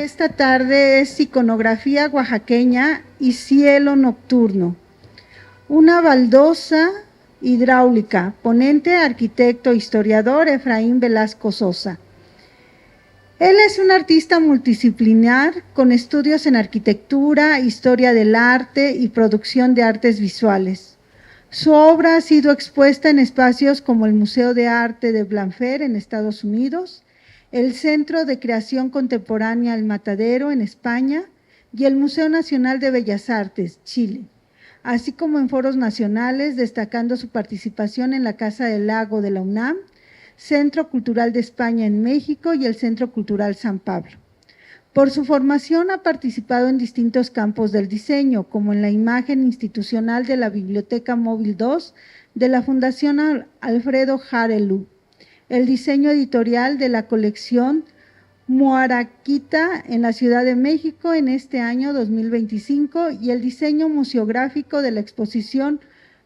Esta tarde es iconografía oaxaqueña y cielo nocturno. Una baldosa hidráulica, ponente arquitecto historiador Efraín Velasco Sosa. Él es un artista multidisciplinar con estudios en arquitectura, historia del arte y producción de artes visuales. Su obra ha sido expuesta en espacios como el Museo de Arte de Blanfer en Estados Unidos, el Centro de Creación Contemporánea El Matadero en España y el Museo Nacional de Bellas Artes, Chile, así como en foros nacionales, destacando su participación en la Casa del Lago de la UNAM, Centro Cultural de España en México y el Centro Cultural San Pablo. Por su formación ha participado en distintos campos del diseño, como en la imagen institucional de la Biblioteca Móvil 2 de la Fundación Alfredo Jarelú, el diseño editorial de la colección Muaraquita en la Ciudad de México en este año 2025 y el diseño museográfico de la exposición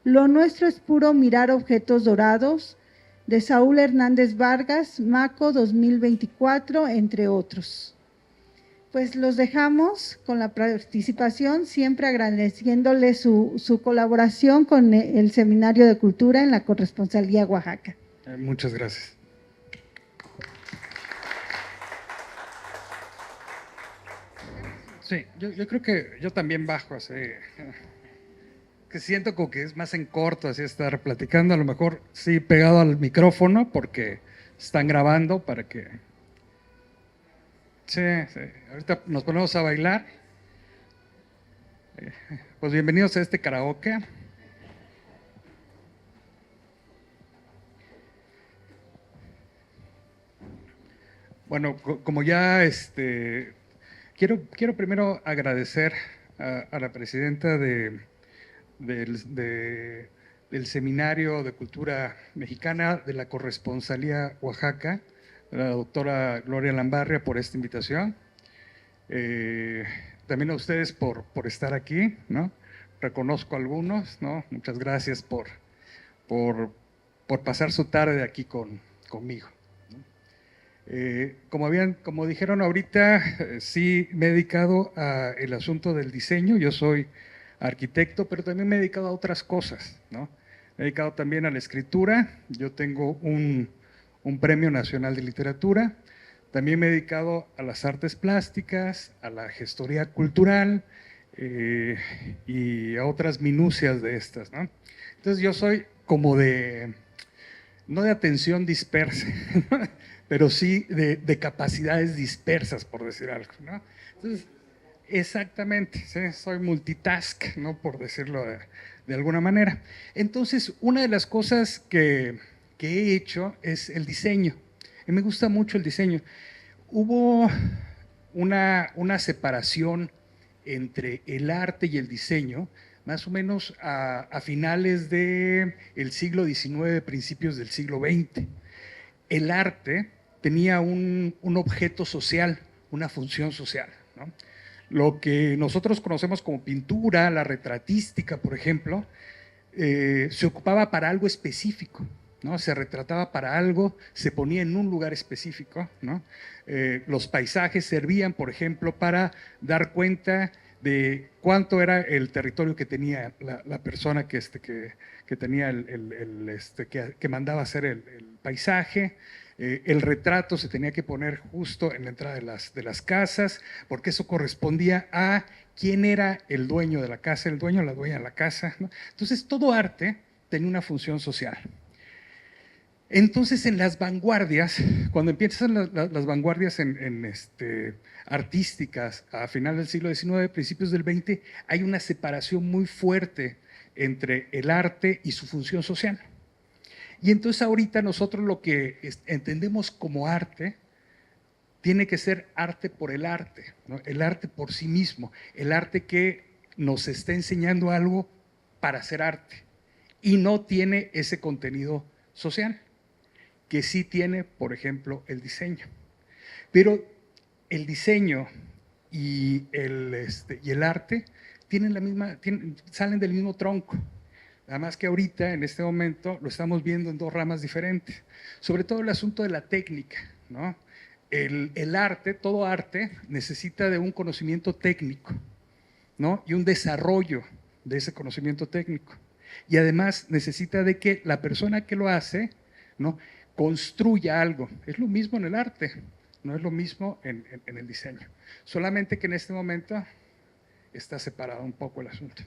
Lo Nuestro es Puro Mirar Objetos Dorados de Saúl Hernández Vargas, MACO 2024, entre otros. Pues los dejamos con la participación, siempre agradeciéndole su colaboración con el Seminario de Cultura en la Corresponsalía Oaxaca. Muchas gracias. Sí, yo creo que yo también bajo así, que siento como que es más en corto así estar platicando, a lo mejor sí pegado al micrófono porque están grabando para que… Sí, ahorita nos ponemos a bailar. Pues bienvenidos a este karaoke. Bueno, como ya quiero primero agradecer a la presidenta del Seminario de Cultura Mexicana de la Corresponsalía Oaxaca, la doctora Gloria Lambarria, por esta invitación. También a ustedes por estar aquí, ¿no? Reconozco a algunos, ¿no? Muchas gracias por pasar su tarde aquí conmigo. Como dijeron ahorita, sí me he dedicado al asunto del diseño. Yo soy arquitecto, pero también me he dedicado a otras cosas, ¿no? Me he dedicado también a la escritura. Yo tengo un Premio Nacional de Literatura. También me he dedicado a las artes plásticas, a la gestoría cultural y a otras minucias de estas, ¿no? Entonces yo soy como no de atención dispersa, ¿no? Pero sí de capacidades dispersas, por decir algo, ¿no? Entonces, exactamente, ¿sí? Soy multitask, ¿no? Por decirlo de alguna manera. Entonces, una de las cosas que he hecho es el diseño. Y me gusta mucho el diseño. Hubo una separación entre el arte y el diseño, más o menos a finales del siglo XIX, principios del siglo XX. El arte tenía un objeto social, una función social, ¿no? Lo que nosotros conocemos como pintura, la retratística, por ejemplo, se ocupaba para algo específico, ¿no? Se retrataba para algo, se ponía en un lugar específico, ¿no? Los paisajes servían, por ejemplo, para dar cuenta de cuánto era el territorio que tenía la persona que tenía que mandaba hacer el paisaje. El retrato se tenía que poner justo en la entrada de las casas, porque eso correspondía a quién era el dueño de la casa, el dueño o la dueña de la casa, ¿no? Entonces, todo arte tenía una función social. Entonces, en las vanguardias, cuando empiezan las vanguardias artísticas a final del siglo XIX, principios del XX, hay una separación muy fuerte entre el arte y su función social. Y entonces ahorita nosotros lo que entendemos como arte tiene que ser arte por el arte, ¿no? El arte por sí mismo, el arte que nos está enseñando algo para hacer arte y no tiene ese contenido social que sí tiene, por ejemplo, el diseño. Pero el diseño y el arte salen del mismo tronco. Nada más que ahorita, en este momento, lo estamos viendo en dos ramas diferentes. Sobre todo el asunto de la técnica, ¿no? el arte, todo arte, necesita de un conocimiento técnico, ¿no? Y un desarrollo de ese conocimiento técnico. Y además necesita de que la persona que lo hace, ¿no?, construya algo. Es lo mismo en el arte, no es lo mismo en el diseño. Solamente que en este momento está separado un poco el asunto.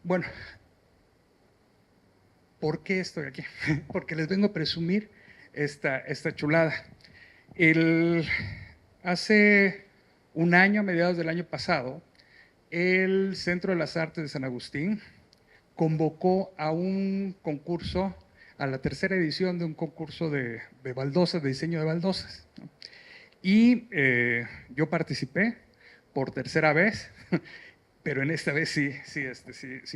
Bueno, ¿por qué estoy aquí? Porque les vengo a presumir esta chulada. Hace un año, a mediados del año pasado, el Centro de las Artes de San Agustín convocó a un concurso, a la tercera edición de un concurso de baldosas, de diseño de baldosas, ¿no? Y yo participé por tercera vez, pero en esta vez sí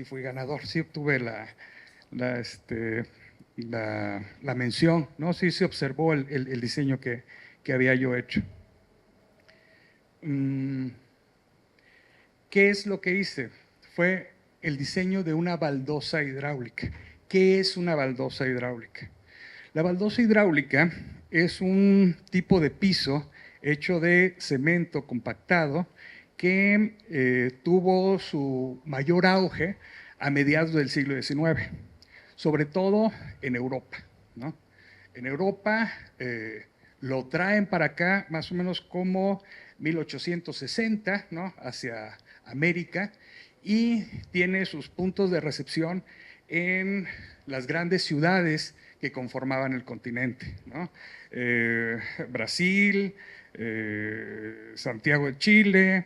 fui ganador, sí obtuve la mención, ¿no? Sí se observó el diseño que había yo hecho. ¿Qué es lo que hice? Fue el diseño de una baldosa hidráulica. ¿Qué es una baldosa hidráulica? La baldosa hidráulica es un tipo de piso hecho de cemento compactado que tuvo su mayor auge a mediados del siglo XIX, sobre todo en Europa, ¿no? En Europa lo traen para acá más o menos como 1860, ¿no?, hacia América, y tiene sus puntos de recepción en las grandes ciudades que conformaban el continente, ¿no? Brasil, Santiago de Chile,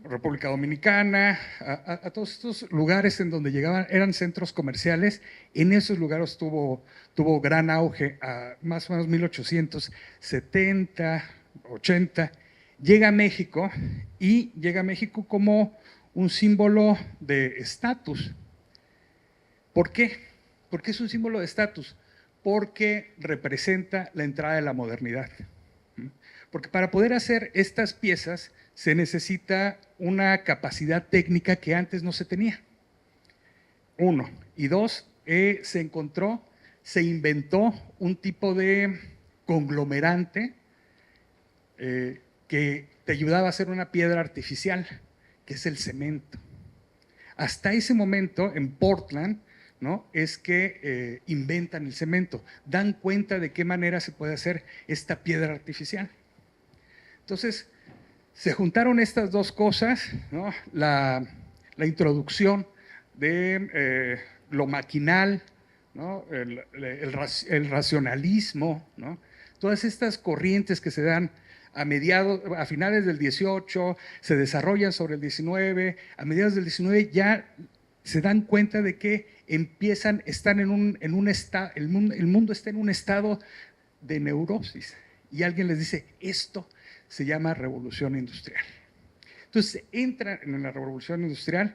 República Dominicana, a todos estos lugares en donde llegaban, eran centros comerciales. En esos lugares tuvo gran auge a más o menos 1870, 80. Llega a México y llega a México como un símbolo de estatus. ¿Por qué? ¿Por qué es un símbolo de estatus? Porque representa la entrada de la modernidad. Porque para poder hacer estas piezas se necesita una capacidad técnica que antes no se tenía. Uno. Y dos, se inventó un tipo de conglomerante que te ayudaba a hacer una piedra artificial, que es el cemento. Hasta ese momento, en Portland, ¿no?, es que inventan el cemento, dan cuenta de qué manera se puede hacer esta piedra artificial. Entonces, se juntaron estas dos cosas, ¿no?, la introducción de lo maquinal, ¿no?, el racionalismo, ¿no?, todas estas corrientes que se dan a finales del 18, se desarrollan sobre el 19, a mediados del 19 ya se dan cuenta de que están el mundo está en un estado de neurosis, y alguien les dice, esto se llama revolución industrial. Entonces entran en la revolución industrial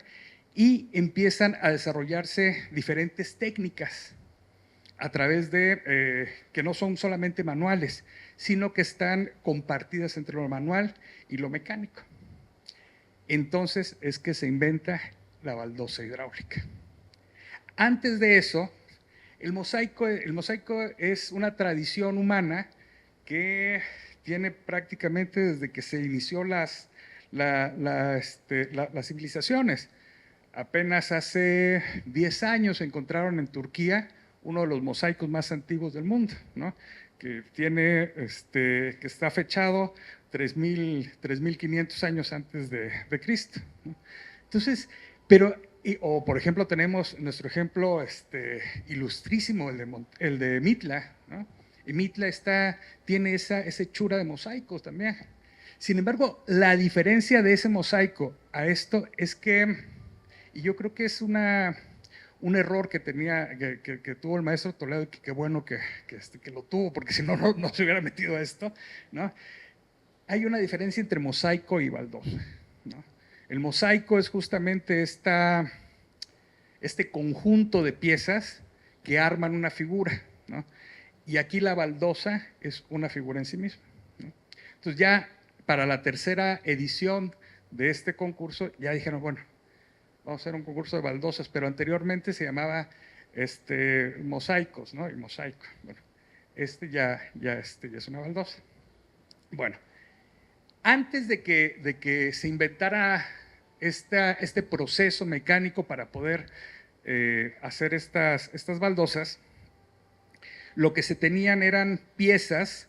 y empiezan a desarrollarse diferentes técnicas a través de, que no son solamente manuales, sino que están compartidas entre lo manual y lo mecánico. Entonces es que se inventa la baldosa hidráulica. Antes de eso, el mosaico es una tradición humana que tiene prácticamente desde que se inició las civilizaciones. Apenas hace 10 años se encontraron en Turquía uno de los mosaicos más antiguos del mundo, ¿no?, que está fechado 3.500 años antes de Cristo, ¿no? Entonces, o por ejemplo tenemos nuestro ejemplo ilustrísimo, el de Mitla, ¿no? Y Mitla tiene esa hechura de mosaicos también. Sin embargo, la diferencia de ese mosaico a esto es que, y yo creo que es un error que tuvo el maestro Toledo, y que qué bueno que lo tuvo, porque si no, no se hubiera metido a esto, ¿no? Hay una diferencia entre mosaico y baldosa, ¿no? El mosaico es justamente este conjunto de piezas que arman una figura, ¿no? Y aquí la baldosa es una figura en sí misma, ¿no? Entonces ya para la tercera edición de este concurso ya dijeron, bueno, vamos a hacer un concurso de baldosas, pero anteriormente se llamaba mosaicos, ¿no? El mosaico. Bueno, ya es una baldosa. Bueno, antes de que se inventara este proceso mecánico para poder hacer estas baldosas, lo que se tenían eran piezas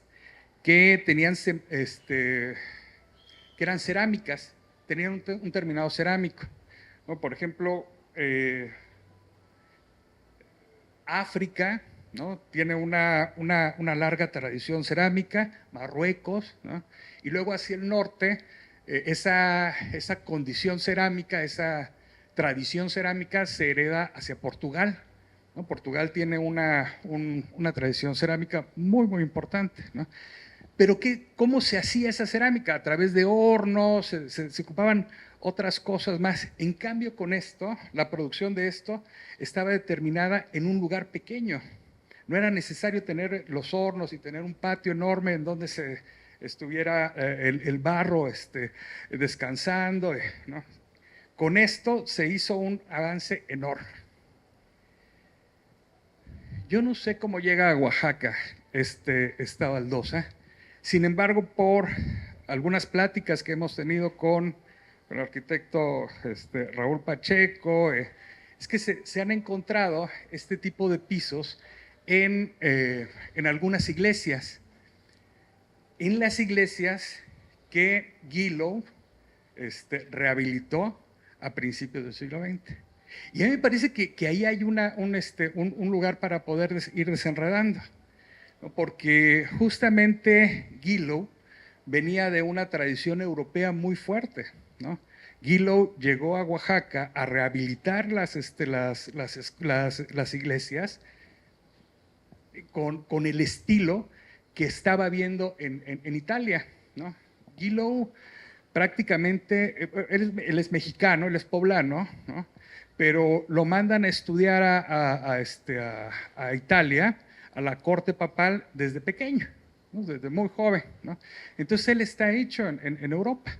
que tenían que eran cerámicas, tenían un terminado cerámico, ¿no? Por ejemplo, África, ¿no? Tiene una larga tradición cerámica, Marruecos, ¿no? Y luego hacia el norte, esa condición cerámica, esa tradición cerámica se hereda hacia Portugal, ¿no? Portugal tiene una tradición cerámica muy, muy importante, ¿no? Pero ¿cómo se hacía esa cerámica? A través de hornos, se ocupaban otras cosas más. En cambio, con esto, la producción de esto estaba determinada en un lugar pequeño. No era necesario tener los hornos y tener un patio enorme en donde se estuviera el barro descansando, ¿no? Con esto se hizo un avance enorme. Yo no sé cómo llega a Oaxaca esta baldosa. Sin embargo, por algunas pláticas que hemos tenido con el arquitecto Raúl Pacheco, es que se han encontrado este tipo de pisos en algunas iglesias. En las iglesias que Guillou rehabilitó a principios del siglo XX. Y a mí me parece que ahí hay un lugar para poder ir desenredando, ¿no? Porque justamente Guillou venía de una tradición europea muy fuerte, ¿no? Guillou llegó a Oaxaca a rehabilitar las iglesias con el estilo que estaba viendo en Italia, ¿no? Guillou prácticamente, él es mexicano, él es poblano, ¿no? Pero lo mandan a estudiar a Italia, a la corte papal, desde pequeño, ¿no? Desde muy joven, ¿no? Entonces él está hecho en Europa.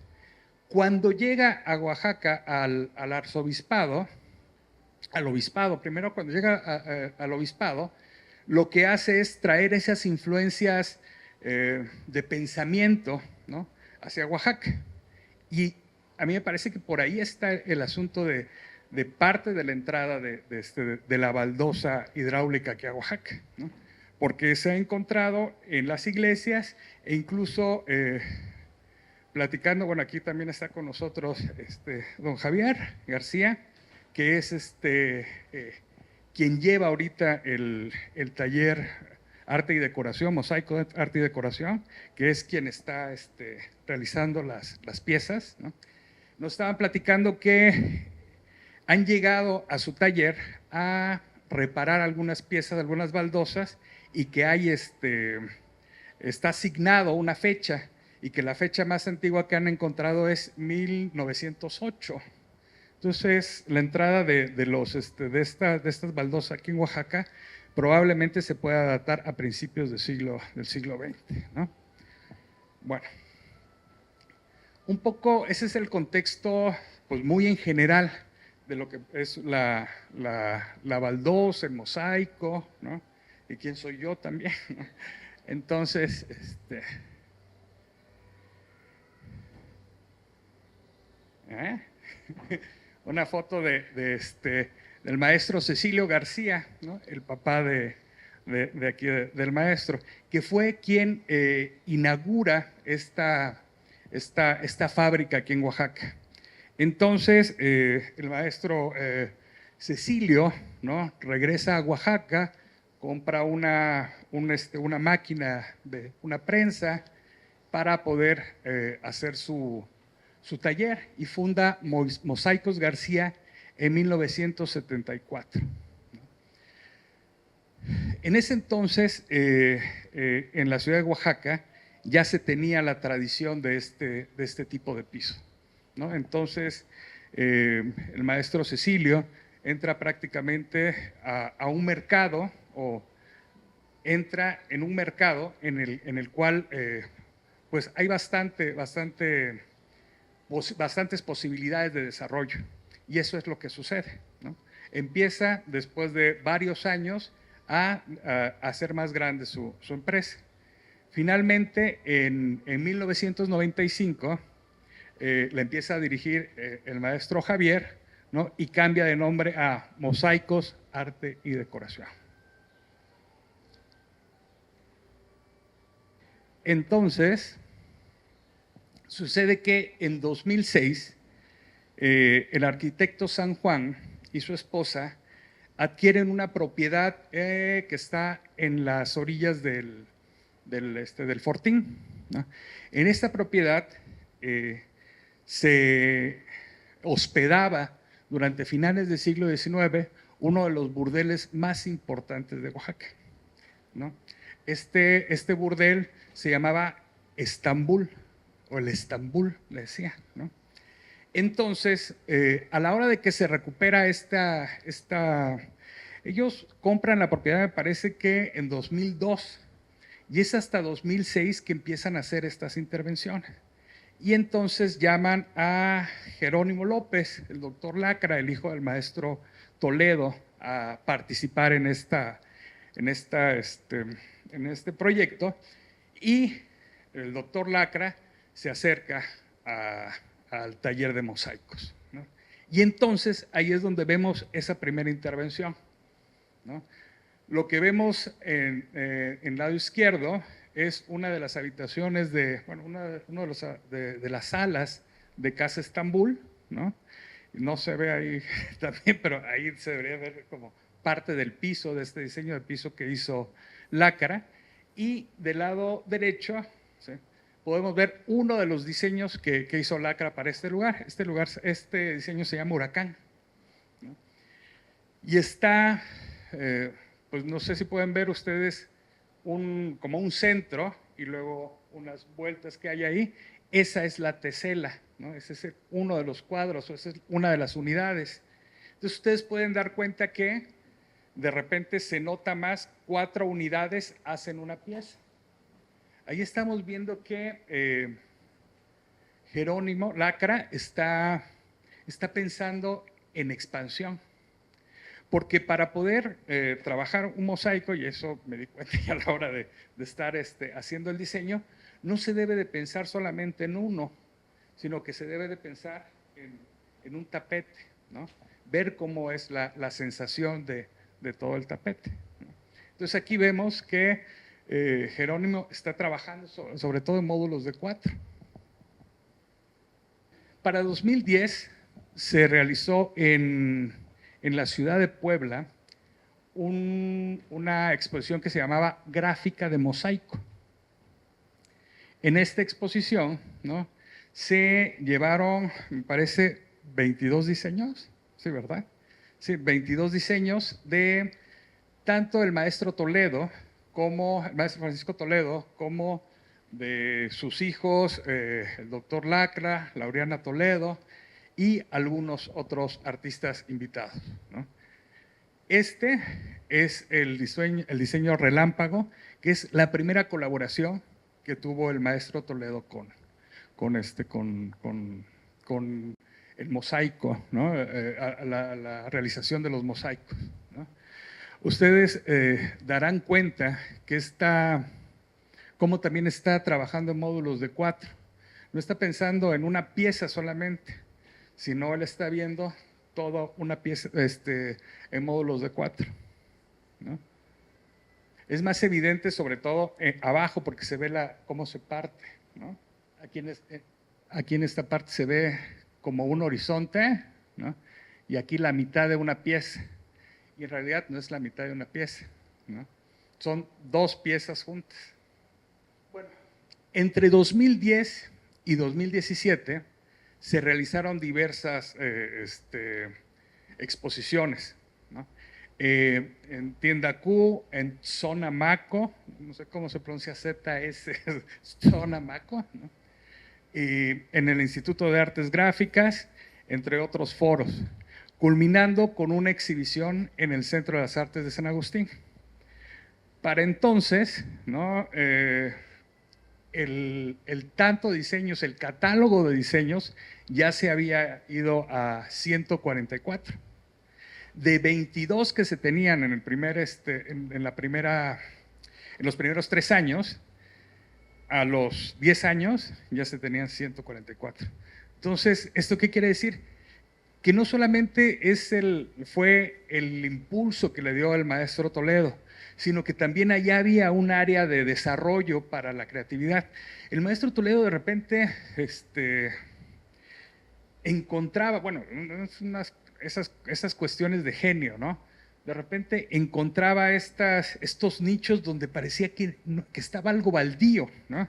Cuando llega a Oaxaca al arzobispado, al obispado, primero cuando llega al obispado, lo que hace es traer esas influencias de pensamiento, ¿no? Hacia Oaxaca. Y a mí me parece que por ahí está el asunto de parte de la entrada de la baldosa hidráulica aquí a Oaxaca, ¿no? Porque se ha encontrado en las iglesias e incluso platicando, bueno, aquí también está con nosotros don Javier García, que es quien lleva ahorita el taller Arte y Decoración, Mosaico de Arte y Decoración, que es quien está realizando las piezas, ¿no? Nos estaban platicando que han llegado a su taller a reparar algunas piezas, algunas baldosas, y que hay está asignado una fecha, y que la fecha más antigua que han encontrado es 1908. Entonces, la entrada de estas baldosas aquí en Oaxaca probablemente se pueda datar a principios del siglo XX, ¿no? Bueno, un poco ese es el contexto, pues muy en general, de lo que es la baldosa, el mosaico, ¿no? Y quién soy yo también, ¿no? Entonces, una foto del maestro Cecilio García, ¿no? El papá de aquí del maestro, que fue quien inaugura esta fábrica aquí en Oaxaca. Entonces, el maestro Cecilio, ¿no? Regresa a Oaxaca, compra una máquina una prensa para poder hacer su taller y funda Mosaicos García en 1974. En ese entonces, en la ciudad de Oaxaca, ya se tenía la tradición de este tipo de piso, ¿no? Entonces, el maestro Cecilio entra prácticamente a un mercado, o entra en un mercado en el cual pues hay bastantes posibilidades de desarrollo, y eso es lo que sucede, ¿no? empieza después de varios años a hacer más grande su empresa. Finalmente, en 1995, la empieza a dirigir el maestro Javier, ¿no? Y cambia de nombre a Mosaicos, Arte y Decoración. Entonces, sucede que en 2006, el arquitecto San Juan y su esposa adquieren una propiedad que está en las orillas del Fortín, ¿no? En esta propiedad se hospedaba durante finales del siglo XIX uno de los burdeles más importantes de Oaxaca, ¿no? Este burdel se llamaba Estambul, o el Estambul, le decía, ¿no? Entonces, a la hora de que se recupera ellos compran la propiedad, me parece que en 2002, y es hasta 2006 que empiezan a hacer estas intervenciones. Y entonces llaman a Jerónimo López, el doctor Lacra, el hijo del maestro Toledo, a participar en este proyecto, y el doctor Lacra se acerca al taller de mosaicos, ¿no? Y entonces ahí es donde vemos esa primera intervención, ¿no? Lo que vemos en el lado izquierdo es una de las habitaciones una de las salas de Casa Estambul, ¿no? No se ve ahí también, pero ahí se debería ver como parte del piso, de este diseño de piso que hizo Lacra. Y del lado derecho, ¿sí?, podemos ver uno de los diseños que hizo Lacra para este lugar. Este diseño se llama Huracán, ¿no? Y está, pues no sé si pueden ver ustedes como un centro y luego unas vueltas que hay ahí. Esa es la tesela, ¿no? Ese es uno de los cuadros, esa es una de las unidades. Entonces ustedes pueden dar cuenta que de repente se nota más, 4 unidades hacen una pieza. Ahí estamos viendo que Jerónimo Lacra está pensando en expansión, porque para poder trabajar un mosaico, y eso me di cuenta ya a la hora de estar haciendo el diseño, no se debe de pensar solamente en uno, sino que se debe de pensar en un tapete, ¿no? Ver cómo es la sensación de todo el tapete, ¿no? Entonces aquí vemos que Jerónimo está trabajando sobre todo en módulos de 4. Para 2010 se realizó en la ciudad de Puebla una exposición que se llamaba Gráfica de Mosaico. En esta exposición, ¿no?, se llevaron, me parece, 22 diseños, ¿sí, verdad? Sí, 22 diseños de tanto el maestro Toledo, como el maestro Francisco Toledo, como de sus hijos, el doctor Lacra, Laureana Toledo y algunos otros artistas invitados, ¿no? Este es el diseño relámpago, que es la primera colaboración que tuvo el maestro Toledo con el mosaico, ¿no? La realización de los mosaicos, ¿no? Ustedes darán cuenta que como también está trabajando en módulos de 4. No está pensando en una pieza solamente, sino él está viendo toda una pieza en módulos de 4, ¿no? Es más evidente sobre todo abajo, porque se ve cómo se parte, ¿no? Aquí en esta parte se ve como un horizonte, ¿no? Y aquí la mitad de una pieza. Y en realidad no es la mitad de una pieza, ¿no? Son 2 piezas juntas. Bueno, entre 2010 y 2017 se realizaron diversas exposiciones, ¿no? En Tienda Q, en Zona Maco, no sé cómo se pronuncia ZS, Zona Maco, ¿no? Y en el Instituto de Artes Gráficas, entre otros foros, culminando con una exhibición en el Centro de las Artes de San Agustín. Para entonces, ¿no?, el tanto diseños, el catálogo de diseños ya se había ido a 144. de 22 que se tenían en, el primer, en los primeros 3 años, a los 10 años ya se tenían 144. Entonces, ¿esto qué quiere decir? Que no solamente fue el impulso que le dio el maestro Toledo, sino que también allá había un área de desarrollo para la creatividad. El maestro Toledo de repente encontraba, bueno, esas cuestiones de genio, ¿no? De repente encontraba estos nichos donde parecía que estaba algo baldío, ¿no?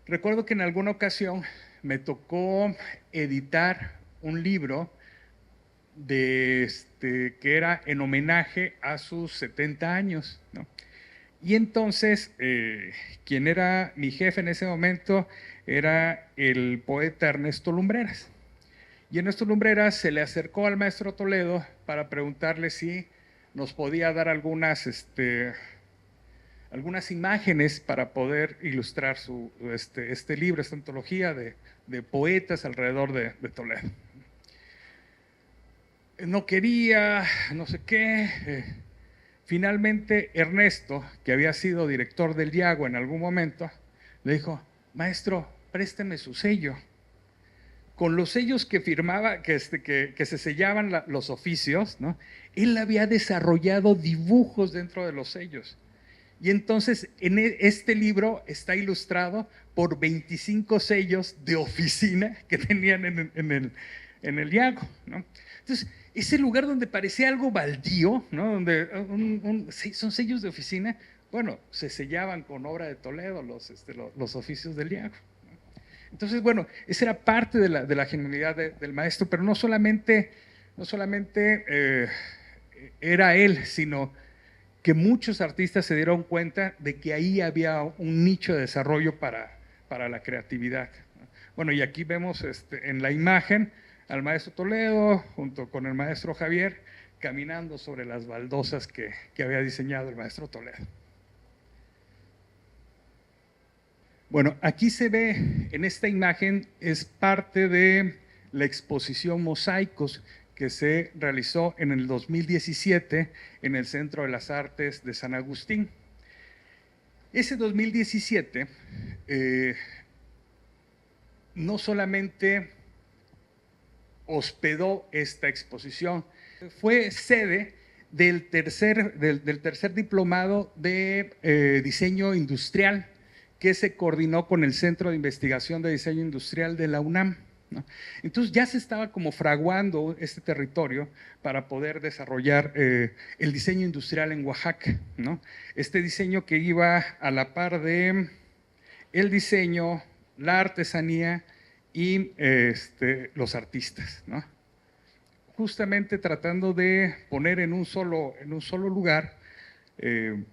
Recuerdo que en alguna ocasión me tocó editar un libro que era en homenaje a sus 70 años, ¿no? Y entonces, quien era mi jefe en ese momento era el poeta Ernesto Lumbreras. Y Ernesto Lumbreras se le acercó al maestro Toledo para preguntarle si nos podía dar algunas imágenes para poder ilustrar este libro, esta antología de poetas alrededor de Toledo. No quería, no sé qué. Finalmente Ernesto, que había sido director del Diago en algún momento, le dijo: maestro, présteme su sello. Con los sellos que firmaba, que se sellaban los oficios, ¿no? Él había desarrollado dibujos dentro de los sellos. Y entonces en este libro está ilustrado por 25 sellos de oficina que tenían en el Diago, ¿no? Entonces, ese lugar donde parecía algo baldío, ¿no? Donde son sellos de oficina, bueno, se sellaban con obra de Toledo los oficios del Diago. Entonces, bueno, esa era parte de la genialidad del maestro, pero no solamente era él, sino que muchos artistas se dieron cuenta de que ahí había un nicho de desarrollo para la creatividad. Bueno, y aquí vemos en la imagen al maestro Toledo junto con el maestro Javier caminando sobre las baldosas que había diseñado el maestro Toledo. Bueno, aquí se ve en esta imagen, es parte de la exposición Mosaicos que se realizó en el 2017 en el Centro de las Artes de San Agustín. Ese 2017 no solamente hospedó esta exposición, fue sede del tercer diplomado de diseño industrial que se coordinó con el Centro de Investigación de Diseño Industrial de la UNAM, ¿no? Entonces ya se estaba como fraguando este territorio para poder desarrollar el diseño industrial en Oaxaca, ¿no? Este diseño que iba a la par de el diseño, la artesanía y los artistas, ¿no? Justamente tratando de poner en un solo lugar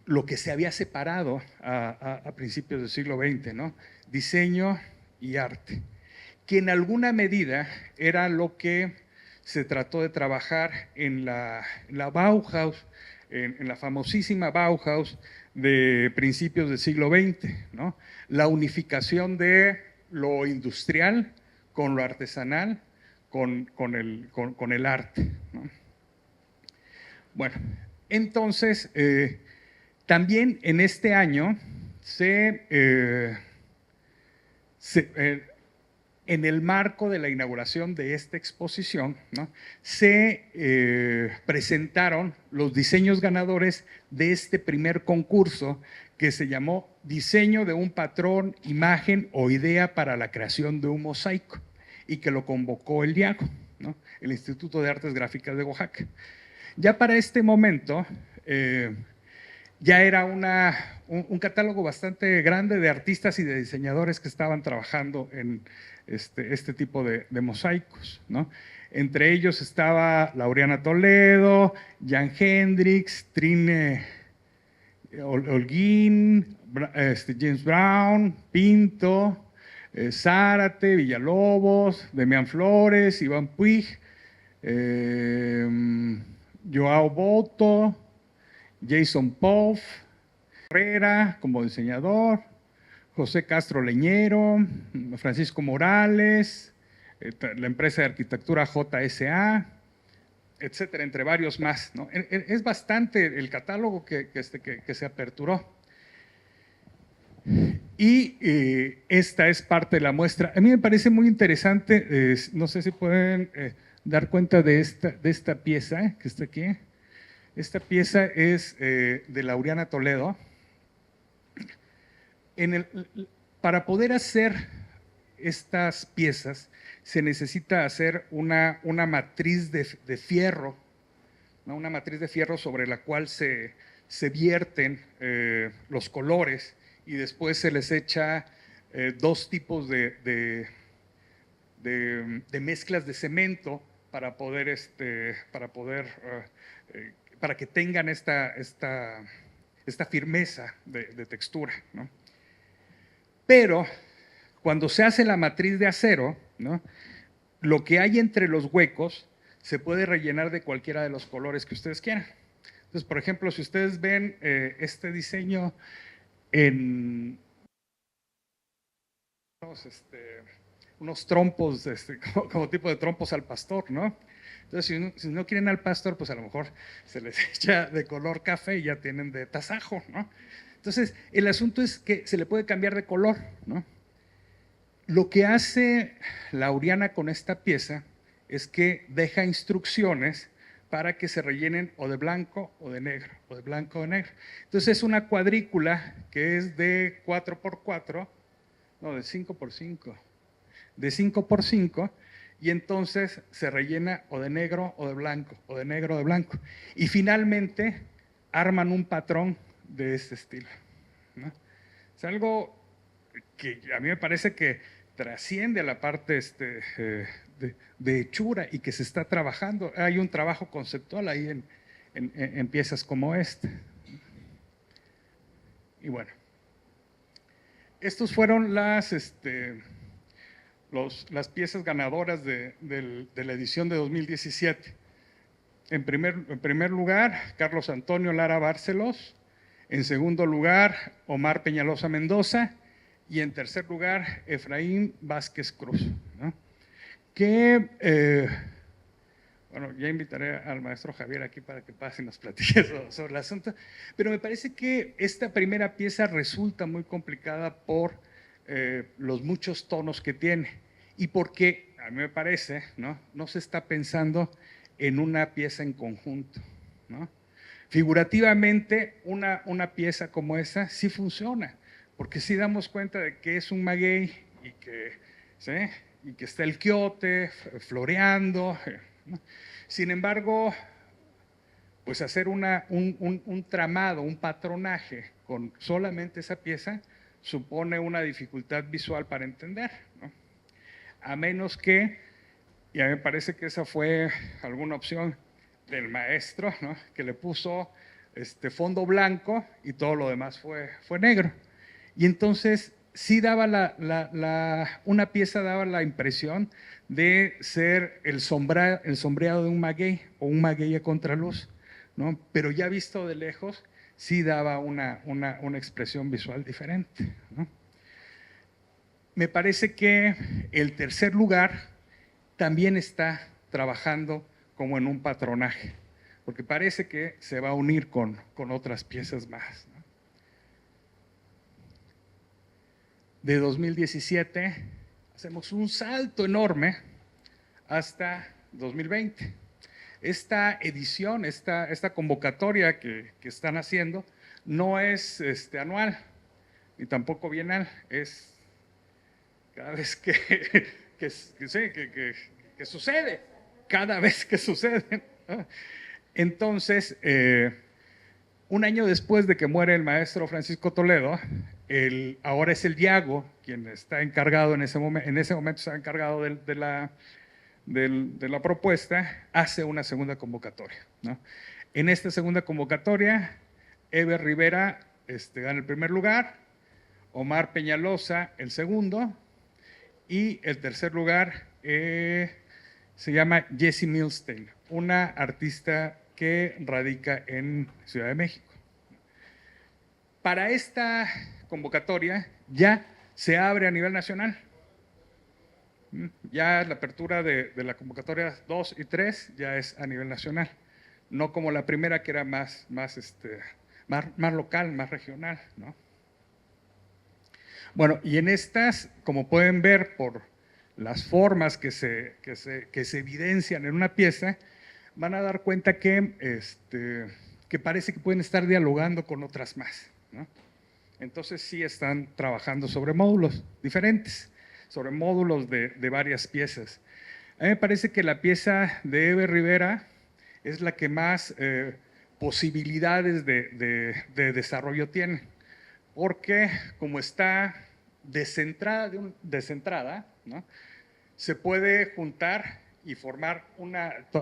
lo que se había separado a principios del siglo XX, ¿no? Diseño y arte, que en alguna medida era lo que se trató de trabajar en la Bauhaus, en la famosísima Bauhaus de principios del siglo XX, ¿no? La unificación de lo industrial con lo artesanal, con el arte, ¿no? Bueno, entonces, también en este año en el marco de la inauguración de esta exposición, ¿no? Se presentaron los diseños ganadores de este primer concurso que se llamó Diseño de un patrón, imagen o idea para la creación de un mosaico, y que lo convocó el Diago, ¿no? El Instituto de Artes Gráficas de Oaxaca. Ya para este momento, ya era un catálogo bastante grande de artistas y de diseñadores que estaban trabajando en este tipo de mosaicos, ¿no? Entre ellos estaba Laureana Toledo, Jan Hendricks, Trine Holguín, James Brown, Pinto, Zárate, Villalobos, Demián Flores, Iván Puig, Joao Boto, Jason Poff, Herrera como diseñador, José Castro Leñero, Francisco Morales, la empresa de arquitectura JSA, etcétera, entre varios más, ¿no? Es bastante el catálogo que se aperturó. Y esta es parte de la muestra. A mí me parece muy interesante, no sé si pueden dar cuenta de esta pieza que está aquí. Esta pieza es de Laureana Toledo. Para poder hacer estas piezas se necesita hacer una matriz de fierro, ¿no? Una matriz de fierro sobre la cual se vierten los colores y después se les echa dos tipos de mezclas de cemento para poder, para que tengan esta firmeza de textura, ¿no? Pero cuando se hace la matriz de acero, ¿no? Lo que hay entre los huecos se puede rellenar de cualquiera de los colores que ustedes quieran. Entonces, por ejemplo, si ustedes ven este diseño en unos trompos, como tipo de trompos al pastor, ¿no? Entonces, si no quieren al pastor, pues a lo mejor se les echa de color café y ya tienen de tasajo, ¿no? Entonces, el asunto es que se le puede cambiar de color, ¿no? Lo que hace Laureana con esta pieza es que deja instrucciones para que se rellenen o de blanco o de negro, o de blanco o de negro. Entonces es una cuadrícula que es de 4x4, no, de 5x5, de 5x5, y entonces se rellena o de negro o de blanco, o de negro o de blanco. Y finalmente arman un patrón de este estilo, ¿no? Es algo que a mí me parece que trasciende a la parte de hechura y que se está trabajando. Hay un trabajo conceptual ahí en piezas como esta. Y bueno, estos fueron las piezas ganadoras de la edición de 2017. En primer lugar, Carlos Antonio Lara Bárcelos. En segundo lugar, Omar Peñalosa Mendoza. Y en tercer lugar, Efraín Vázquez Cruz, ¿no? Bueno, ya invitaré al maestro Javier aquí para que pase y nos platique sobre el asunto, pero me parece que esta primera pieza resulta muy complicada por los muchos tonos que tiene y porque, a mí me parece, no se está pensando en una pieza en conjunto, ¿no? Figurativamente, una pieza como esa sí funciona, porque sí damos cuenta de que es un maguey y que, ¿sí? Y que está el quiote floreando, ¿no? Sin embargo, pues hacer un tramado, un patronaje con solamente esa pieza supone una dificultad visual para entender, ¿no? A menos que, y a mí me parece que esa fue alguna opción del maestro, ¿no? Que le puso fondo blanco y todo lo demás fue negro. Y entonces sí daba una pieza daba la impresión de ser el sombreado de un maguey o un maguey a contraluz, ¿no? Pero ya visto de lejos sí daba una expresión visual diferente, ¿no? Me parece que el tercer lugar también está trabajando como en un patronaje, porque parece que se va a unir con otras piezas más, ¿no? De 2017 hacemos un salto enorme hasta 2020. Esta edición, esta convocatoria que están haciendo no es anual ni tampoco bienal, es cada vez que sucede, cada vez que sucede, ¿no? Entonces, un año después de que muere el maestro Francisco Toledo, ahora es el Diago quien está encargado en ese momento está encargado de la propuesta, hace una segunda convocatoria, ¿no? En esta segunda convocatoria, Eber Rivera gana el primer lugar, Omar Peñalosa el segundo, y el tercer lugar se llama Jessie Milstein, una artista que radica en Ciudad de México. Para esta convocatoria ya se abre a nivel nacional. Ya la apertura de la convocatoria 2 y 3 ya es a nivel nacional, no como la primera que era más local, más regional, ¿no? Bueno, y en estas, como pueden ver por las formas que se evidencian en una pieza, van a dar cuenta que parece que pueden estar dialogando con otras más, ¿no? Entonces sí están trabajando sobre módulos diferentes, sobre módulos de varias piezas. A mí me parece que la pieza de Eve Rivera es la que más posibilidades de desarrollo tiene, porque como está descentrada, ¿no? Se puede juntar y formar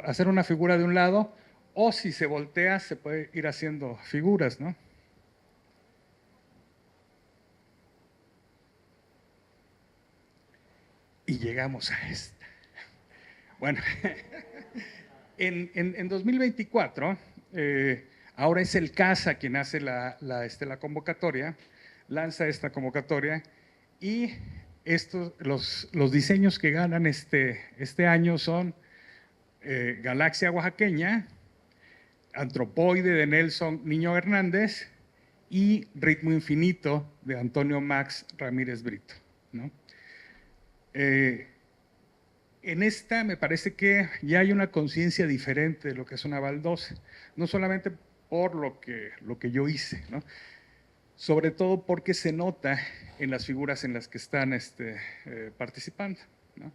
hacer una figura de un lado, o si se voltea se puede ir haciendo figuras, ¿no? Y llegamos a esta. Bueno, en 2024, ahora es el CASA quien hace la convocatoria, lanza esta convocatoria, y los diseños que ganan este año son Galaxia Oaxaqueña, Antropoide de Nelson Niño Hernández y Ritmo Infinito de Antonio Max Ramírez Brito, ¿no? En esta me parece que ya hay una conciencia diferente de lo que es una baldosa, no solamente por lo que yo hice, ¿no? Sobre todo porque se nota en las figuras en las que están participando, ¿no?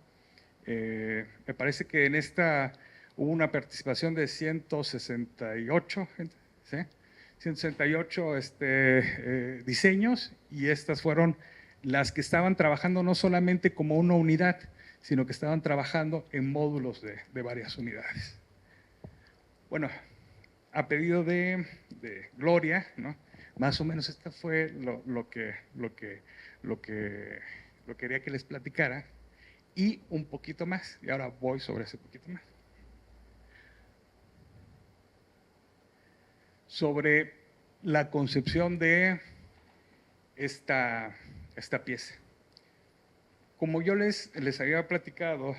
Me parece que en esta hubo una participación de 168, ¿sí? 168 diseños, y estas fueron las que estaban trabajando no solamente como una unidad, sino que estaban trabajando en módulos de varias unidades. Bueno, a pedido de Gloria, ¿no? Más o menos esto fue lo que quería que les platicara, y un poquito más, y ahora voy sobre ese poquito más. Sobre la concepción de esta pieza. Como yo les había platicado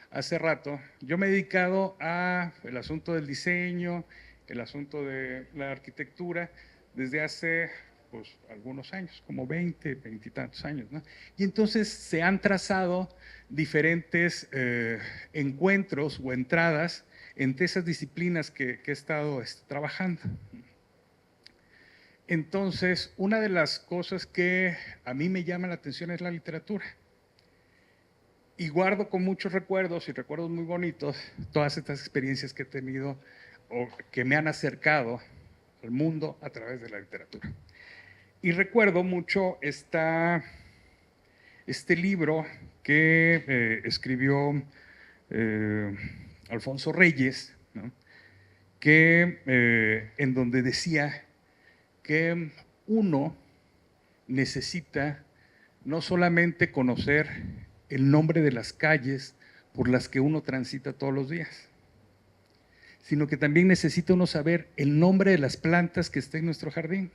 hace rato, yo me he dedicado al asunto del diseño, el asunto de la arquitectura, desde hace pues, algunos años, como 20 y tantos años, ¿no? Y entonces se han trazado diferentes encuentros o entradas entre esas disciplinas que he estado trabajando. Entonces, una de las cosas que a mí me llama la atención es la literatura. Y guardo con muchos recuerdos, y recuerdos muy bonitos, todas estas experiencias que he tenido o que me han acercado al mundo a través de la literatura. Y recuerdo mucho este libro que escribió Alfonso Reyes, ¿no? En donde decía que uno necesita no solamente conocer el nombre de las calles por las que uno transita todos los días, sino que también necesita uno saber el nombre de las plantas que están en nuestro jardín,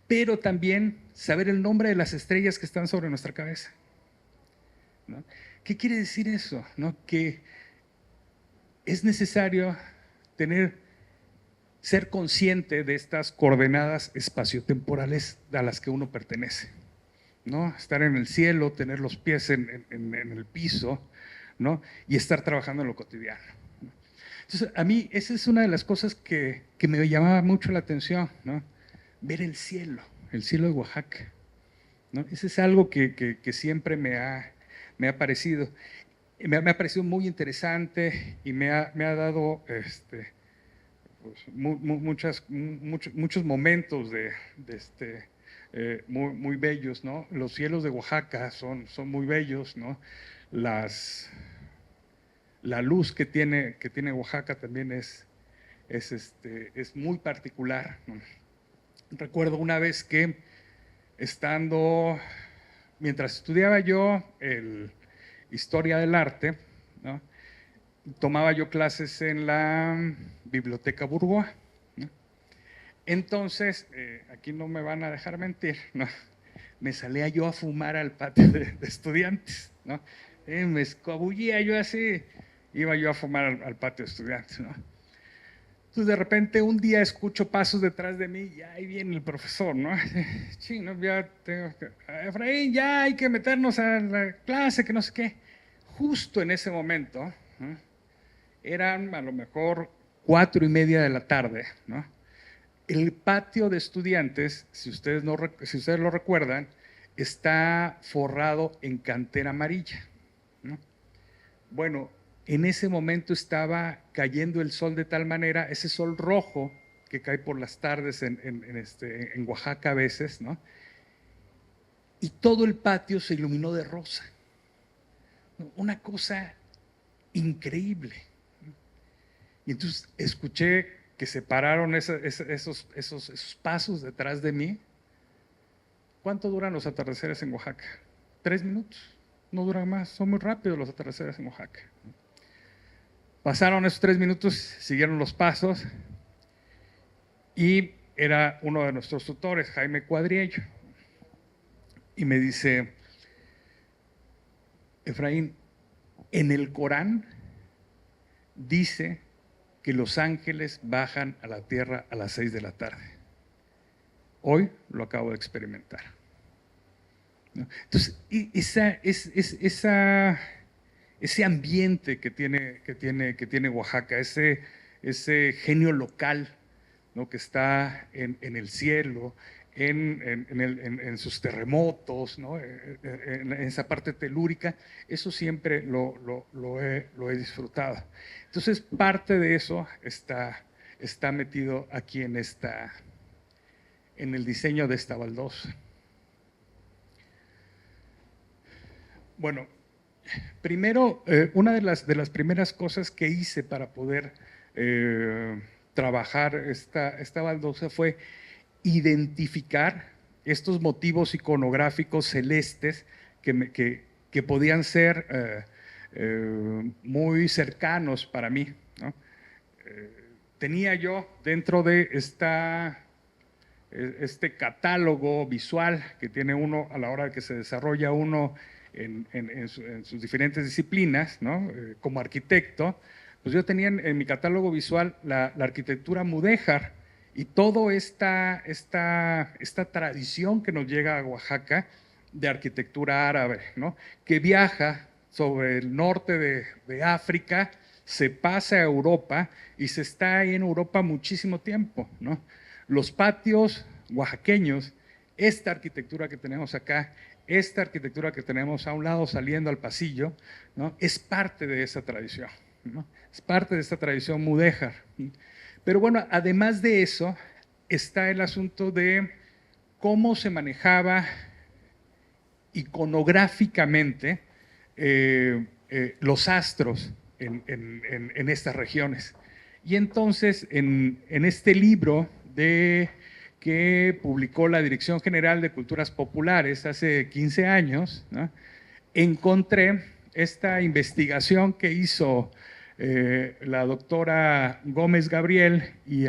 pero también saber el nombre de las estrellas que están sobre nuestra cabeza, ¿no? ¿Qué quiere decir eso? ¿No? Que es necesario ser consciente de estas coordenadas espaciotemporales a las que uno pertenece, ¿no? Estar en el cielo, tener los pies en el piso, ¿no? Y estar trabajando en lo cotidiano. Entonces, a mí esa es una de las cosas que me llamaba mucho la atención, ¿no? Ver el cielo de Oaxaca, ¿no? Eso es algo que siempre me ha parecido. Me ha parecido muy interesante, y me ha dado pues, muchos momentos muy bellos, ¿no? Los cielos de Oaxaca son muy bellos, ¿no? La luz que tiene Oaxaca también es muy particular, ¿no? Recuerdo una vez que mientras estudiaba yo Historia del Arte, ¿no? Tomaba yo clases en la Biblioteca Burgoa, ¿no? Entonces, aquí no me van a dejar mentir, ¿no? Me salía yo a fumar al patio de estudiantes, ¿no? Me escabullía yo así, iba yo a fumar al patio de estudiantes, ¿no? Entonces de repente un día escucho pasos detrás de mí y ahí viene el profesor, ¿no? Sí, no, ya tengo que, Efraín, ya hay que meternos a la clase, que no sé qué. Justo en ese momento, ¿no? Eran a lo mejor 4:30 de la tarde, ¿no? El patio de estudiantes, si ustedes lo recuerdan, está forrado en cantera amarilla, ¿no? Bueno, en ese momento estaba cayendo el sol de tal manera, ese sol rojo que cae por las tardes en Oaxaca a veces, ¿no? Y todo el patio se iluminó de rosa. Una cosa increíble. Y entonces escuché que se pararon esos pasos detrás de mí. ¿Cuánto duran los atardeceres en Oaxaca? 3 minutos. No duran más, son muy rápidos los atardeceres en Oaxaca. Pasaron esos 3 minutos, siguieron los pasos y era uno de nuestros tutores, Jaime Cuadriello, y me dice: Efraín, en el Corán dice que los ángeles bajan a la tierra a las 6 de la tarde. Hoy lo acabo de experimentar. Entonces, ese ambiente que tiene Oaxaca, ese genio local, ¿no? Que está en el cielo, en sus terremotos, ¿no? En esa parte telúrica, eso siempre lo he disfrutado. Entonces, parte de eso está metido aquí en el diseño de esta baldosa. Bueno, primero, una de las primeras cosas que hice para poder trabajar esta baldosa fue identificar estos motivos iconográficos celestes que podían ser muy cercanos para mí, ¿no? Tenía yo dentro de este catálogo visual que tiene uno a la hora de que se desarrolla uno en sus diferentes disciplinas, ¿no? Como arquitecto, pues yo tenía en mi catálogo visual la arquitectura mudéjar y toda esta tradición que nos llega a Oaxaca de arquitectura árabe, ¿no? Que viaja sobre el norte de África, se pasa a Europa y se está ahí en Europa muchísimo tiempo, ¿no? Los patios oaxaqueños, esta arquitectura que tenemos acá, esta arquitectura que tenemos a un lado saliendo al pasillo, ¿no? Es parte de esa tradición, ¿no? Es parte de esta tradición mudéjar. Pero bueno, además de eso, está el asunto de cómo se manejaba iconográficamente los astros en estas regiones. Y entonces, en este libro que publicó la Dirección General de Culturas Populares hace 15 años, ¿no? Encontré esta investigación que hizo la doctora Gómez Gabriel y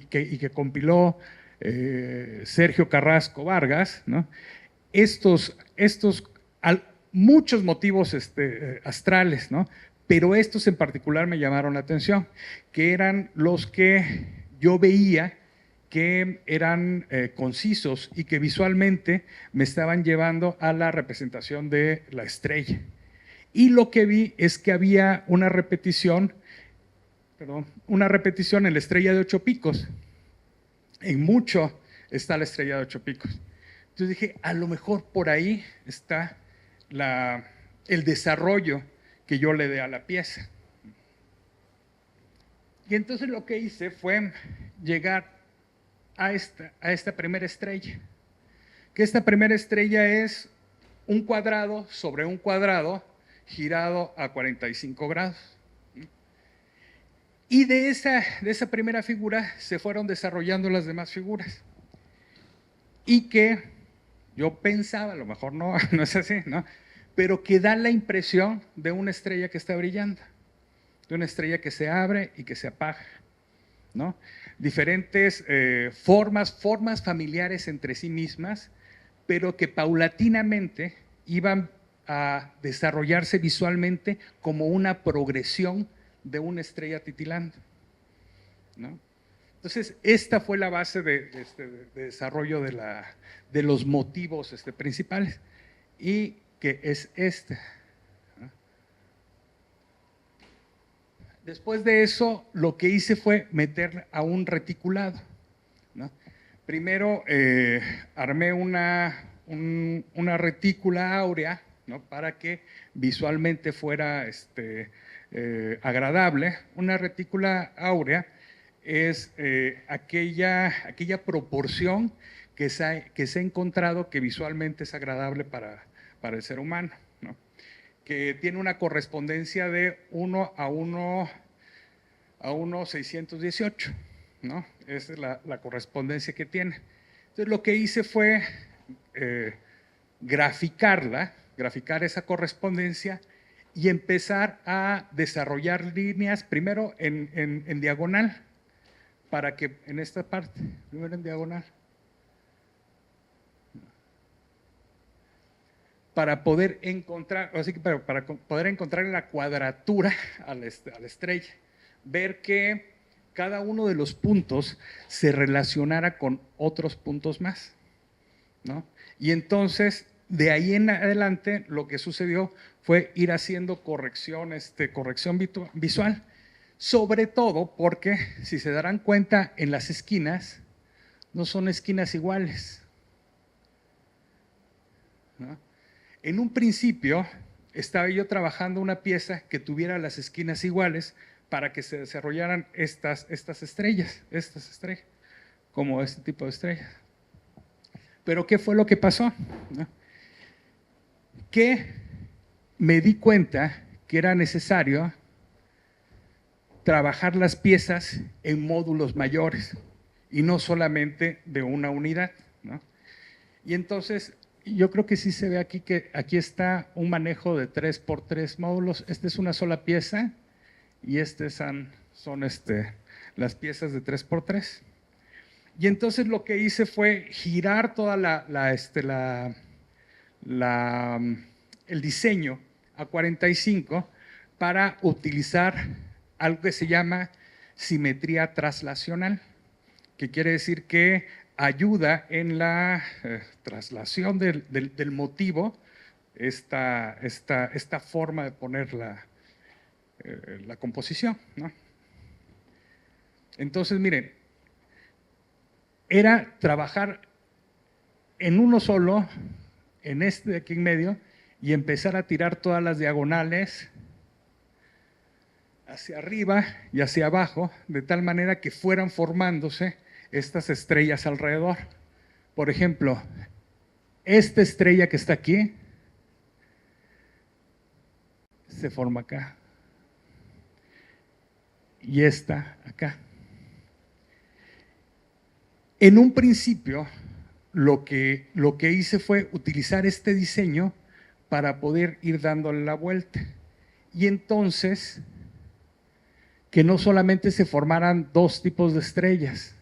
que compiló Sergio Carrasco Vargas, ¿no? Muchos motivos astrales, ¿no? Pero estos en particular me llamaron la atención, que eran los que yo veía que eran concisos y que visualmente me estaban llevando a la representación de la estrella. Y lo que vi es que había una repetición en la estrella de 8 picos. En mucho está la estrella de 8 picos. Entonces dije, a lo mejor por ahí está el desarrollo que yo le dé a la pieza. Y entonces lo que hice fue llegar a esta primera estrella, que esta primera estrella es un cuadrado sobre un cuadrado girado a 45 grados. Y de esa primera figura se fueron desarrollando las demás figuras. Y que yo pensaba, a lo mejor no es así, ¿no? Pero que da la impresión de una estrella que está brillando, de una estrella que se abre y que se apaga, ¿no? Diferentes formas familiares entre sí mismas, pero que paulatinamente iban a desarrollarse visualmente como una progresión de una estrella titilando, ¿no? Entonces, esta fue la base de desarrollo de los motivos principales, y que es este. Después de eso, lo que hice fue meter a un reticulado, ¿no? Primero armé una retícula áurea, ¿no? Para que visualmente fuera agradable. Una retícula áurea es aquella proporción que se ha encontrado que visualmente es agradable para el ser humano, ¿no? Que tiene una correspondencia de 1:618, ¿no? Esa es la correspondencia que tiene. Entonces, lo que hice fue graficar esa correspondencia y empezar a desarrollar líneas, primero en diagonal, para que en esta parte, primero en diagonal, para poder encontrar, así que para poder encontrar la cuadratura a la estrella, ver que cada uno de los puntos se relacionara con otros puntos más, ¿no? Y entonces, de ahí en adelante, lo que sucedió fue ir haciendo corrección visual, sobre todo porque, si se darán cuenta, en las esquinas no son esquinas iguales, ¿no? En un principio, estaba yo trabajando una pieza que tuviera las esquinas iguales para que se desarrollaran estas estrellas, como este tipo de estrellas. Pero ¿qué fue lo que pasó? ¿No? Que me di cuenta que era necesario trabajar las piezas en módulos mayores y no solamente de una unidad, ¿no? Y entonces, yo creo que sí se ve aquí que aquí está un manejo de 3x3 módulos. Esta es una sola pieza y son las piezas de 3x3. Y entonces lo que hice fue girar toda el diseño a 45 para utilizar algo que se llama simetría traslacional, que quiere decir que ayuda en la traslación del motivo, esta forma de poner la composición, ¿no? Entonces, miren, era trabajar en uno solo, en este de aquí en medio, y empezar a tirar todas las diagonales hacia arriba y hacia abajo, de tal manera que fueran formándose estas estrellas alrededor. Por ejemplo, esta estrella que está aquí se forma acá y esta acá. En un principio, lo que hice fue utilizar este diseño para poder ir dándole la vuelta. Y entonces, que no solamente se formaran dos tipos de estrellas.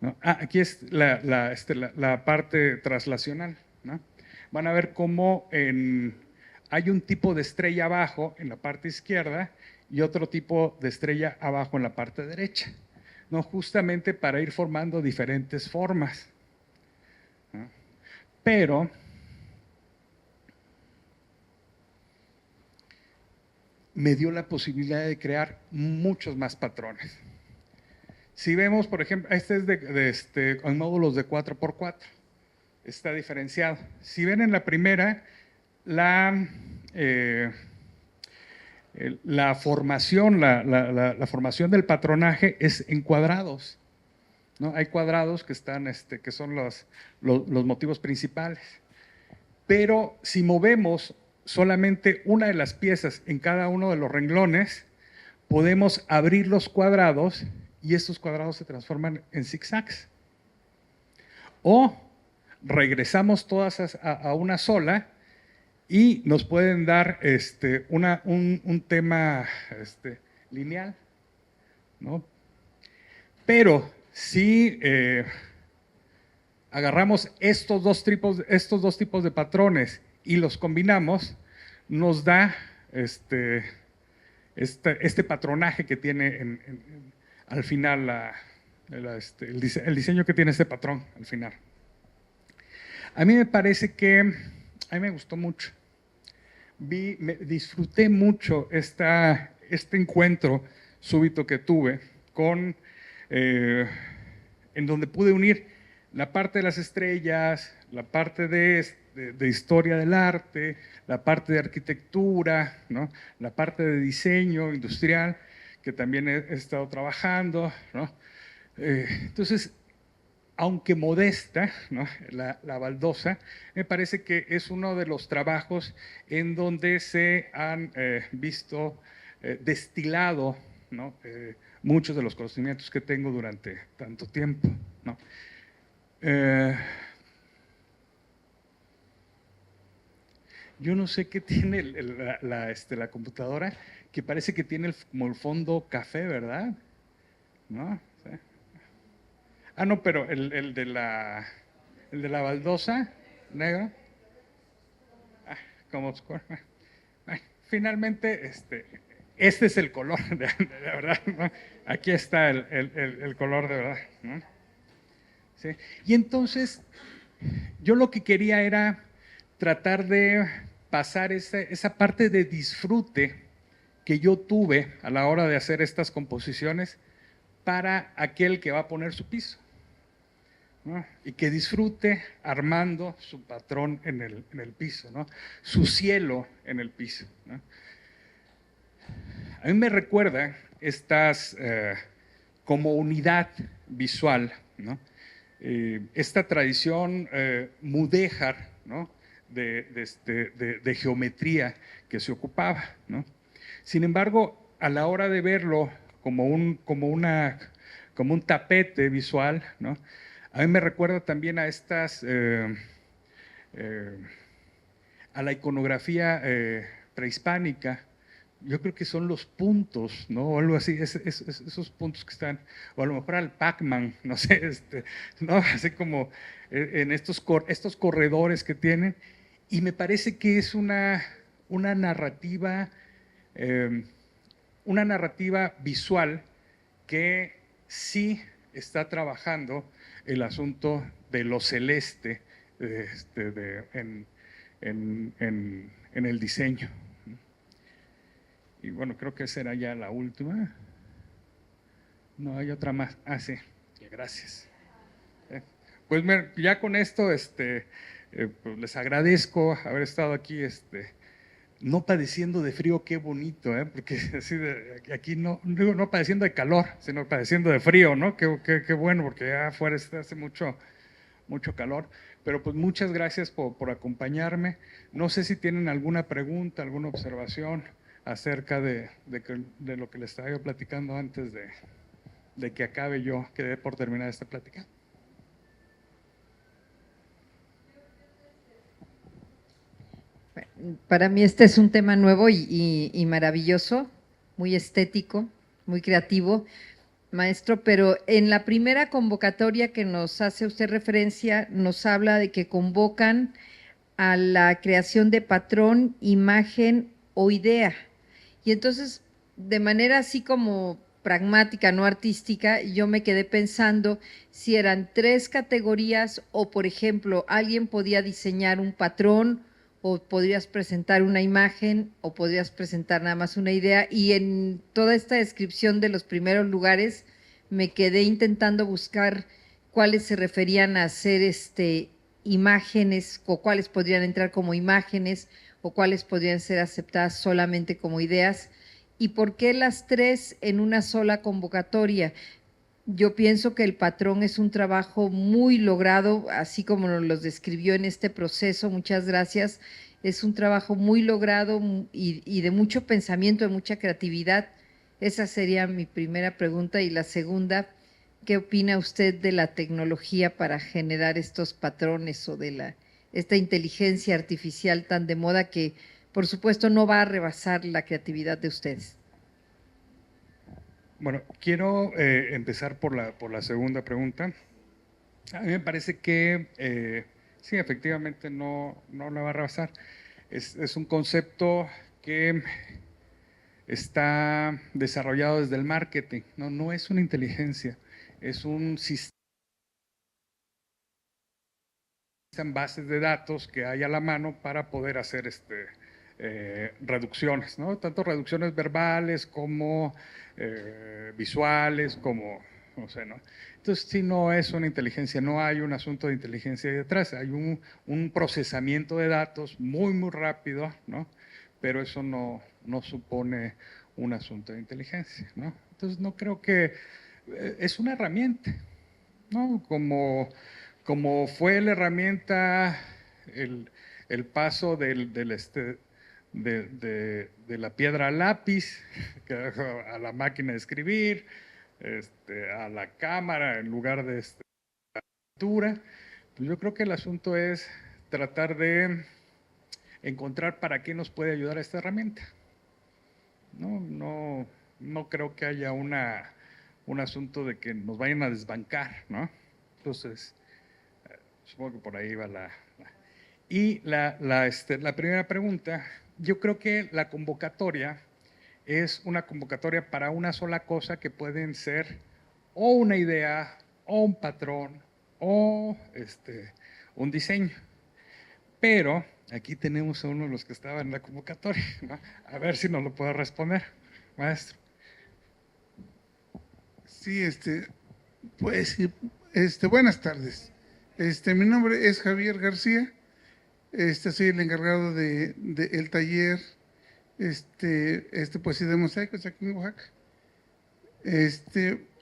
¿No? Aquí es la parte traslacional, ¿no? Van a ver cómo hay un tipo de estrella abajo en la parte izquierda y otro tipo de estrella abajo en la parte derecha, ¿no? Justamente para ir formando diferentes formas, ¿no? Pero me dio la posibilidad de crear muchos más patrones. Si vemos, por ejemplo, este es con módulos de 4x4, está diferenciado. Si ven en la primera, la formación, la formación del patronaje es en cuadrados, ¿no? Hay cuadrados que están, que son los motivos principales. Pero si movemos solamente una de las piezas en cada uno de los renglones, podemos abrir los cuadrados y estos cuadrados se transforman en zigzags. O regresamos todas a una sola y nos pueden dar un tema lineal, ¿no? Pero si agarramos estos dos tipos de patrones y los combinamos, nos da este patronaje que tiene al final el diseño que tiene este patrón al final. A mí me parece que, a mí me gustó mucho. Disfruté mucho este encuentro súbito que tuve en donde pude unir la parte de las estrellas, la parte de historia del arte, la parte de arquitectura, ¿no? La parte de diseño industrial, que también he estado trabajando, ¿no? Entonces, aunque modesta, ¿no? La baldosa, me parece que es uno de los trabajos en donde se han visto destilado, ¿no? Muchos de los conocimientos que tengo durante tanto tiempo, ¿no? Yo no sé qué tiene la computadora, que parece que tiene como el fondo café, ¿verdad? ¿No? Sí. Ah, no, pero el de la baldosa negra, como oscuro. Bueno, finalmente, este es el color, de verdad, ¿no? Aquí está el color de verdad, ¿no? ¿Sí? Y entonces, yo lo que quería era tratar de pasar esa parte de disfrute que yo tuve a la hora de hacer estas composiciones para aquel que va a poner su piso, ¿no? Y que disfrute armando su patrón en el piso, ¿no? Su cielo en el piso, ¿no? A mí me recuerda estas como unidad visual, ¿no? Esta tradición mudéjar, ¿no? de geometría que se ocupaba, ¿no? Sin embargo, a la hora de verlo como un tapete visual, ¿no? A mí me recuerda también a a la iconografía prehispánica. Yo creo que son los puntos, ¿no? O algo así, esos puntos que están, o a lo mejor al Pac-Man, no sé, ¿no? Así como en estos corredores que tienen. Y me parece que es una narrativa visual que sí está trabajando el asunto de lo celeste en el diseño. Y bueno, creo que esa era ya la última. No, hay otra más. Ah, sí, gracias. Pues ya con esto pues les agradezco haber estado aquí, no padeciendo de frío, qué bonito, porque así aquí no padeciendo de calor, sino padeciendo de frío, ¿no? Qué bueno, porque ya afuera hace mucho calor. Pero pues muchas gracias por acompañarme. No sé si tienen alguna pregunta, alguna observación acerca de lo que les estaba yo platicando antes de que acabe yo, quedé por terminar esta plática. Para mí este es un tema nuevo y maravilloso, muy estético, muy creativo, maestro, pero en la primera convocatoria que nos hace usted referencia, nos habla de que convocan a la creación de patrón, imagen o idea. Y entonces, de manera así como pragmática, no artística, yo me quedé pensando si eran 3 categorías o, por ejemplo, alguien podía diseñar un patrón o podrías presentar una imagen o podrías presentar nada más una idea. Y en toda esta descripción de los primeros lugares me quedé intentando buscar cuáles se referían a hacer imágenes o cuáles podrían entrar como imágenes o cuáles podrían ser aceptadas solamente como ideas, y por qué las 3 en una sola convocatoria. Yo pienso que el patrón es un trabajo muy logrado, así como nos lo describió en este proceso, muchas gracias, es un trabajo muy logrado y de mucho pensamiento, de mucha creatividad. Esa sería mi primera pregunta. Y la segunda, ¿qué opina usted de la tecnología para generar estos patrones o de esta inteligencia artificial tan de moda que, por supuesto, no va a rebasar la creatividad de ustedes? Bueno, quiero empezar por la segunda pregunta. A mí me parece que sí, efectivamente no la va a rebasar. Es un concepto que está desarrollado desde el marketing, no es una inteligencia, es un sistema en bases de datos que hay a la mano para poder hacer reducciones, ¿no? Tanto reducciones verbales como visuales, como, no sé, ¿no? Entonces, sí, no es una inteligencia, no hay un asunto de inteligencia ahí detrás, hay un procesamiento de datos muy rápido, ¿no? Pero eso no supone un asunto de inteligencia, ¿no? Entonces, no creo que es una herramienta, ¿no? Como fue la herramienta, el paso de la piedra al lápiz, a la máquina de escribir, a la cámara en lugar de pintura, pues yo creo que el asunto es tratar de encontrar para qué nos puede ayudar esta herramienta. No creo que haya un asunto de que nos vayan a desbancar, ¿no? Entonces, supongo que por ahí va Y la primera pregunta, yo creo que la convocatoria es una convocatoria para una sola cosa que pueden ser o una idea, o un patrón, o un diseño. Pero aquí tenemos a uno de los que estaba en la convocatoria, ¿no? A ver si nos lo puede responder, maestro. Sí, pues, buenas tardes. Mi nombre es Javier García. Soy el encargado de el taller, poesía de mosaicos aquí en Oaxaca.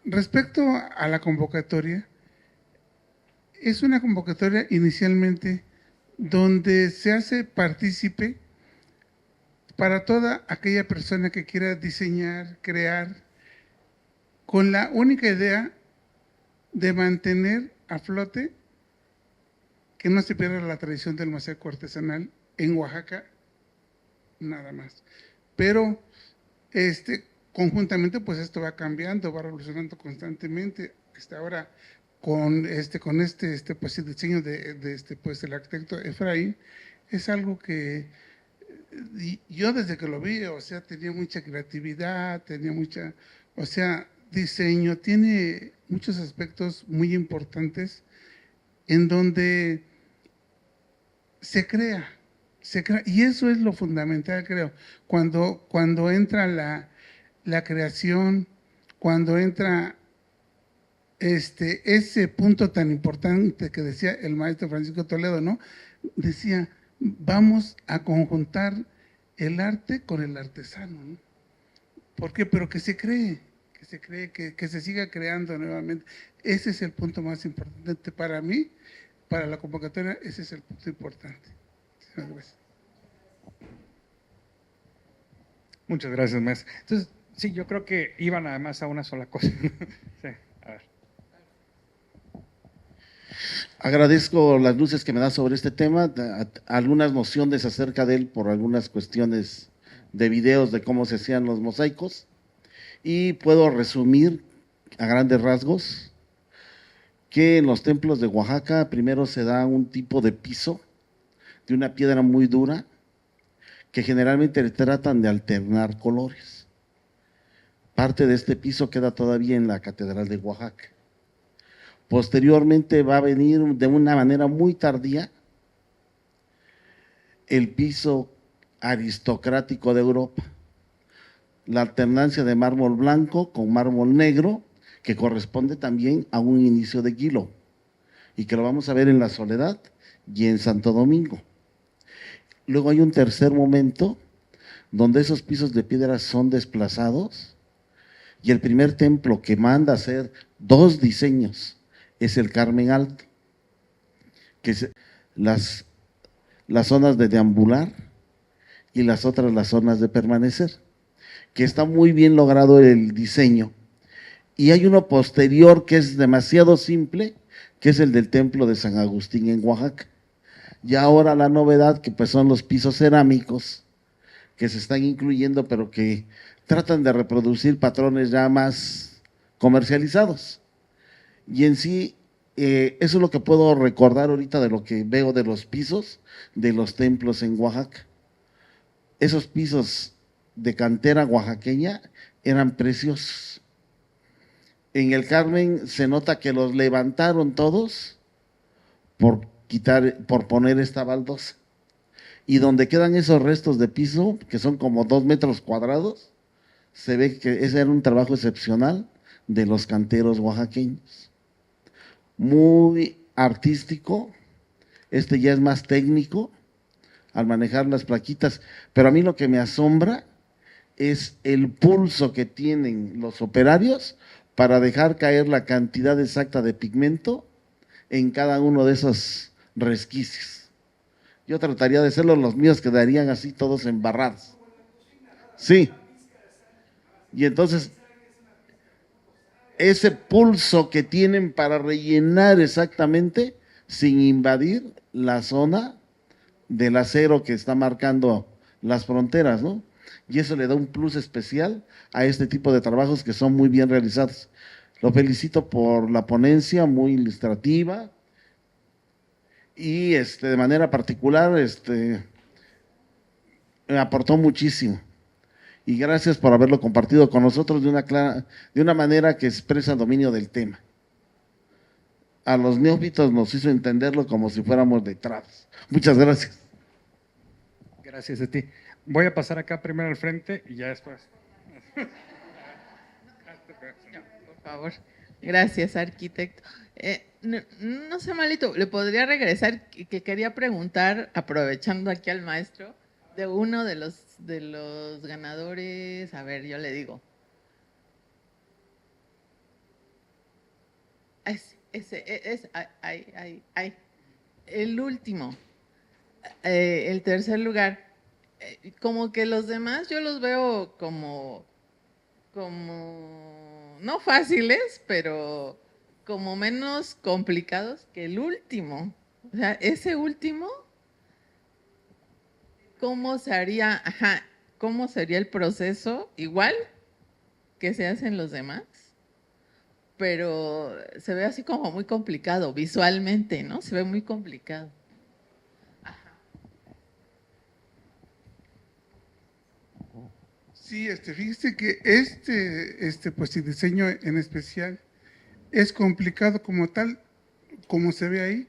Respecto a la convocatoria, es una convocatoria inicialmente donde se hace partícipe para toda aquella persona que quiera diseñar, crear, con la única idea de mantener a flote que no se pierda la tradición del mosaico artesanal en Oaxaca, nada más. Pero conjuntamente, pues esto va cambiando, va evolucionando constantemente. Ahora, con pues, el diseño pues, el arquitecto Efraín, es algo que yo desde que lo vi, o sea, tenía mucha creatividad, tenía mucha, o sea, diseño, tiene muchos aspectos muy importantes en donde se crea, y eso es lo fundamental, creo, cuando entra la creación, cuando entra ese punto tan importante que decía el maestro Francisco Toledo, ¿no? Decía, vamos a conjuntar el arte con el artesano, ¿no? ¿Por qué? Pero que se cree, que se siga creando nuevamente. Ese es el punto más importante para mí, para la convocatoria, ese es el punto importante. Gracias. Muchas gracias, maestro. Entonces, sí, yo creo que iban además a una sola cosa. Sí, a ver. Agradezco las luces que me da sobre este tema, algunas nociones acerca de él por algunas cuestiones de videos de cómo se hacían los mosaicos, y puedo resumir a grandes rasgos que en los templos de Oaxaca primero se da un tipo de piso de una piedra muy dura que generalmente tratan de alternar colores. Parte de este piso queda todavía en la Catedral de Oaxaca. Posteriormente va a venir de una manera muy tardía el piso aristocrático de Europa, la alternancia de mármol blanco con mármol negro, que corresponde también a un inicio de Guilo, y que lo vamos a ver en La Soledad y en Santo Domingo. Luego hay un tercer momento donde esos pisos de piedra son desplazados, y el primer templo que manda a hacer dos diseños es el Carmen Alto, que es las zonas de deambular y las otras las zonas de permanecer, que está muy bien logrado el diseño. Y hay uno posterior que es demasiado simple, que es el del templo de San Agustín en Oaxaca. Y ahora la novedad, que pues son los pisos cerámicos que se están incluyendo, pero que tratan de reproducir patrones ya más comercializados. Y en sí, Eso es lo que puedo recordar ahorita de lo que veo de los pisos de los templos en Oaxaca. Esos pisos de cantera oaxaqueña eran preciosos. En el Carmen se nota que los levantaron todos por poner esta baldosa. Y donde quedan esos restos de piso, que son como 2 metros cuadrados, se ve que ese era un trabajo excepcional de los canteros oaxaqueños. Muy artístico, este ya es más técnico al manejar las plaquitas, pero a mí lo que me asombra es el pulso que tienen los operarios para dejar caer la cantidad exacta de pigmento en cada uno de esos resquicios. Yo trataría de hacerlo, los míos quedarían así todos embarrados. Sí. Y entonces, ese pulso que tienen para rellenar exactamente sin invadir la zona del acero que está marcando las fronteras, ¿no? Y eso le da un plus especial a este tipo de trabajos que son muy bien realizados. Lo felicito por la ponencia, muy ilustrativa, y de manera particular me aportó muchísimo. Y gracias por haberlo compartido con nosotros de una manera que expresa el dominio del tema. A los neófitos nos hizo entenderlo como si fuéramos letrados. Muchas gracias. Gracias a ti. Voy a pasar acá primero al frente y ya después. Por favor. Gracias, arquitecto. No sé, malito, ¿le podría regresar? Que quería preguntar, aprovechando aquí al maestro, de uno de los ganadores, a ver, yo le digo. Ay, el último, el tercer lugar. Como que los demás yo los veo como no fáciles, pero como menos complicados que el último. O sea, ese último, ¿cómo se haría? Ajá, ¿cómo sería el proceso? Igual que se hacen los demás, pero se ve así como muy complicado visualmente, ¿no? Se ve muy complicado. Sí, fíjese que pues el diseño en especial es complicado como tal, como se ve ahí,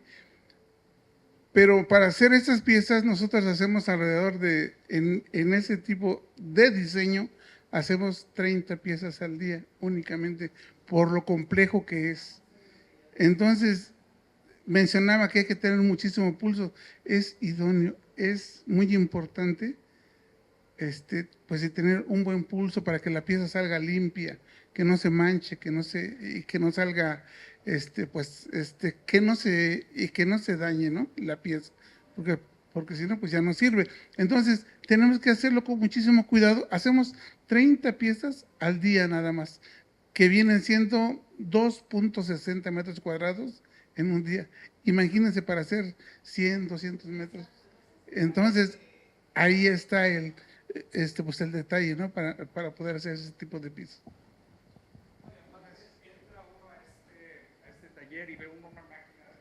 pero para hacer estas piezas nosotros hacemos alrededor de, en ese tipo de diseño, hacemos 30 piezas al día únicamente por lo complejo que es. Entonces, mencionaba que hay que tener muchísimo pulso, es idóneo, es muy importante pues de tener un buen pulso para que la pieza salga limpia, que no se manche, que no salga, que no se dañe, ¿no? La pieza, porque si no, pues ya no sirve. Entonces, tenemos que hacerlo con muchísimo cuidado. Hacemos 30 piezas al día nada más, que vienen siendo 2.60 metros cuadrados en un día. Imagínense para hacer 100, 200 metros. Entonces, ahí está pues el detalle, ¿no? Para poder hacer ese tipo de pisos. Entra uno a este taller y ve uno una máquina de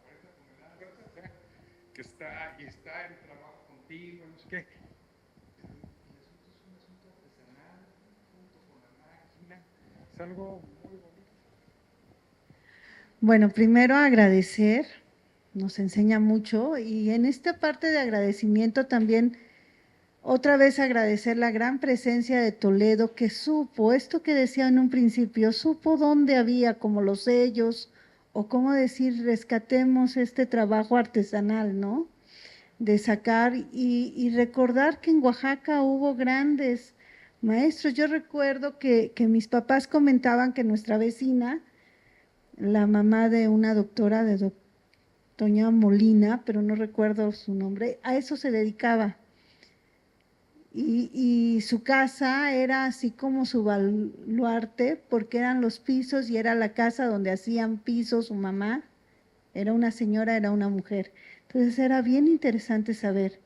40 toneladas que está en trabajo continuo, no sé qué. El asunto es un asunto artesanal, junto con la máquina. Es algo muy bonito. Bueno, primero agradecer, nos enseña mucho, y en esta parte de agradecimiento también otra vez agradecer la gran presencia de Toledo, que supo, esto que decía en un principio, supo dónde había como los sellos, o cómo decir, rescatemos este trabajo artesanal, ¿no? De sacar y recordar que en Oaxaca hubo grandes maestros. Yo recuerdo que mis papás comentaban que nuestra vecina, la mamá de una doctora, de doña Molina, pero no recuerdo su nombre, a eso se dedicaba. Y su casa era así como su baluarte, porque eran los pisos y era la casa donde hacían pisos su mamá. Era una señora, era una mujer. Entonces era bien interesante saber,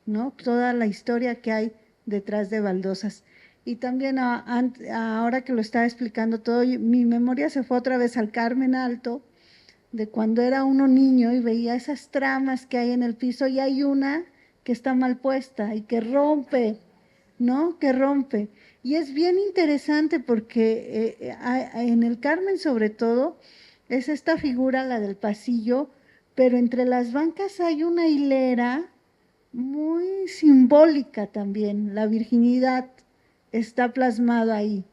¿no? Toda la historia que hay detrás de baldosas. Y también ahora que lo estaba explicando todo, mi memoria se fue otra vez al Carmen Alto, de cuando era uno niño y veía esas tramas que hay en el piso y hay una que está mal puesta y que rompe, ¿no? Que rompe. Y es bien interesante porque en el Carmen sobre todo es esta figura, la del pasillo, pero entre las bancas hay una hilera muy simbólica también, la virginidad está plasmada ahí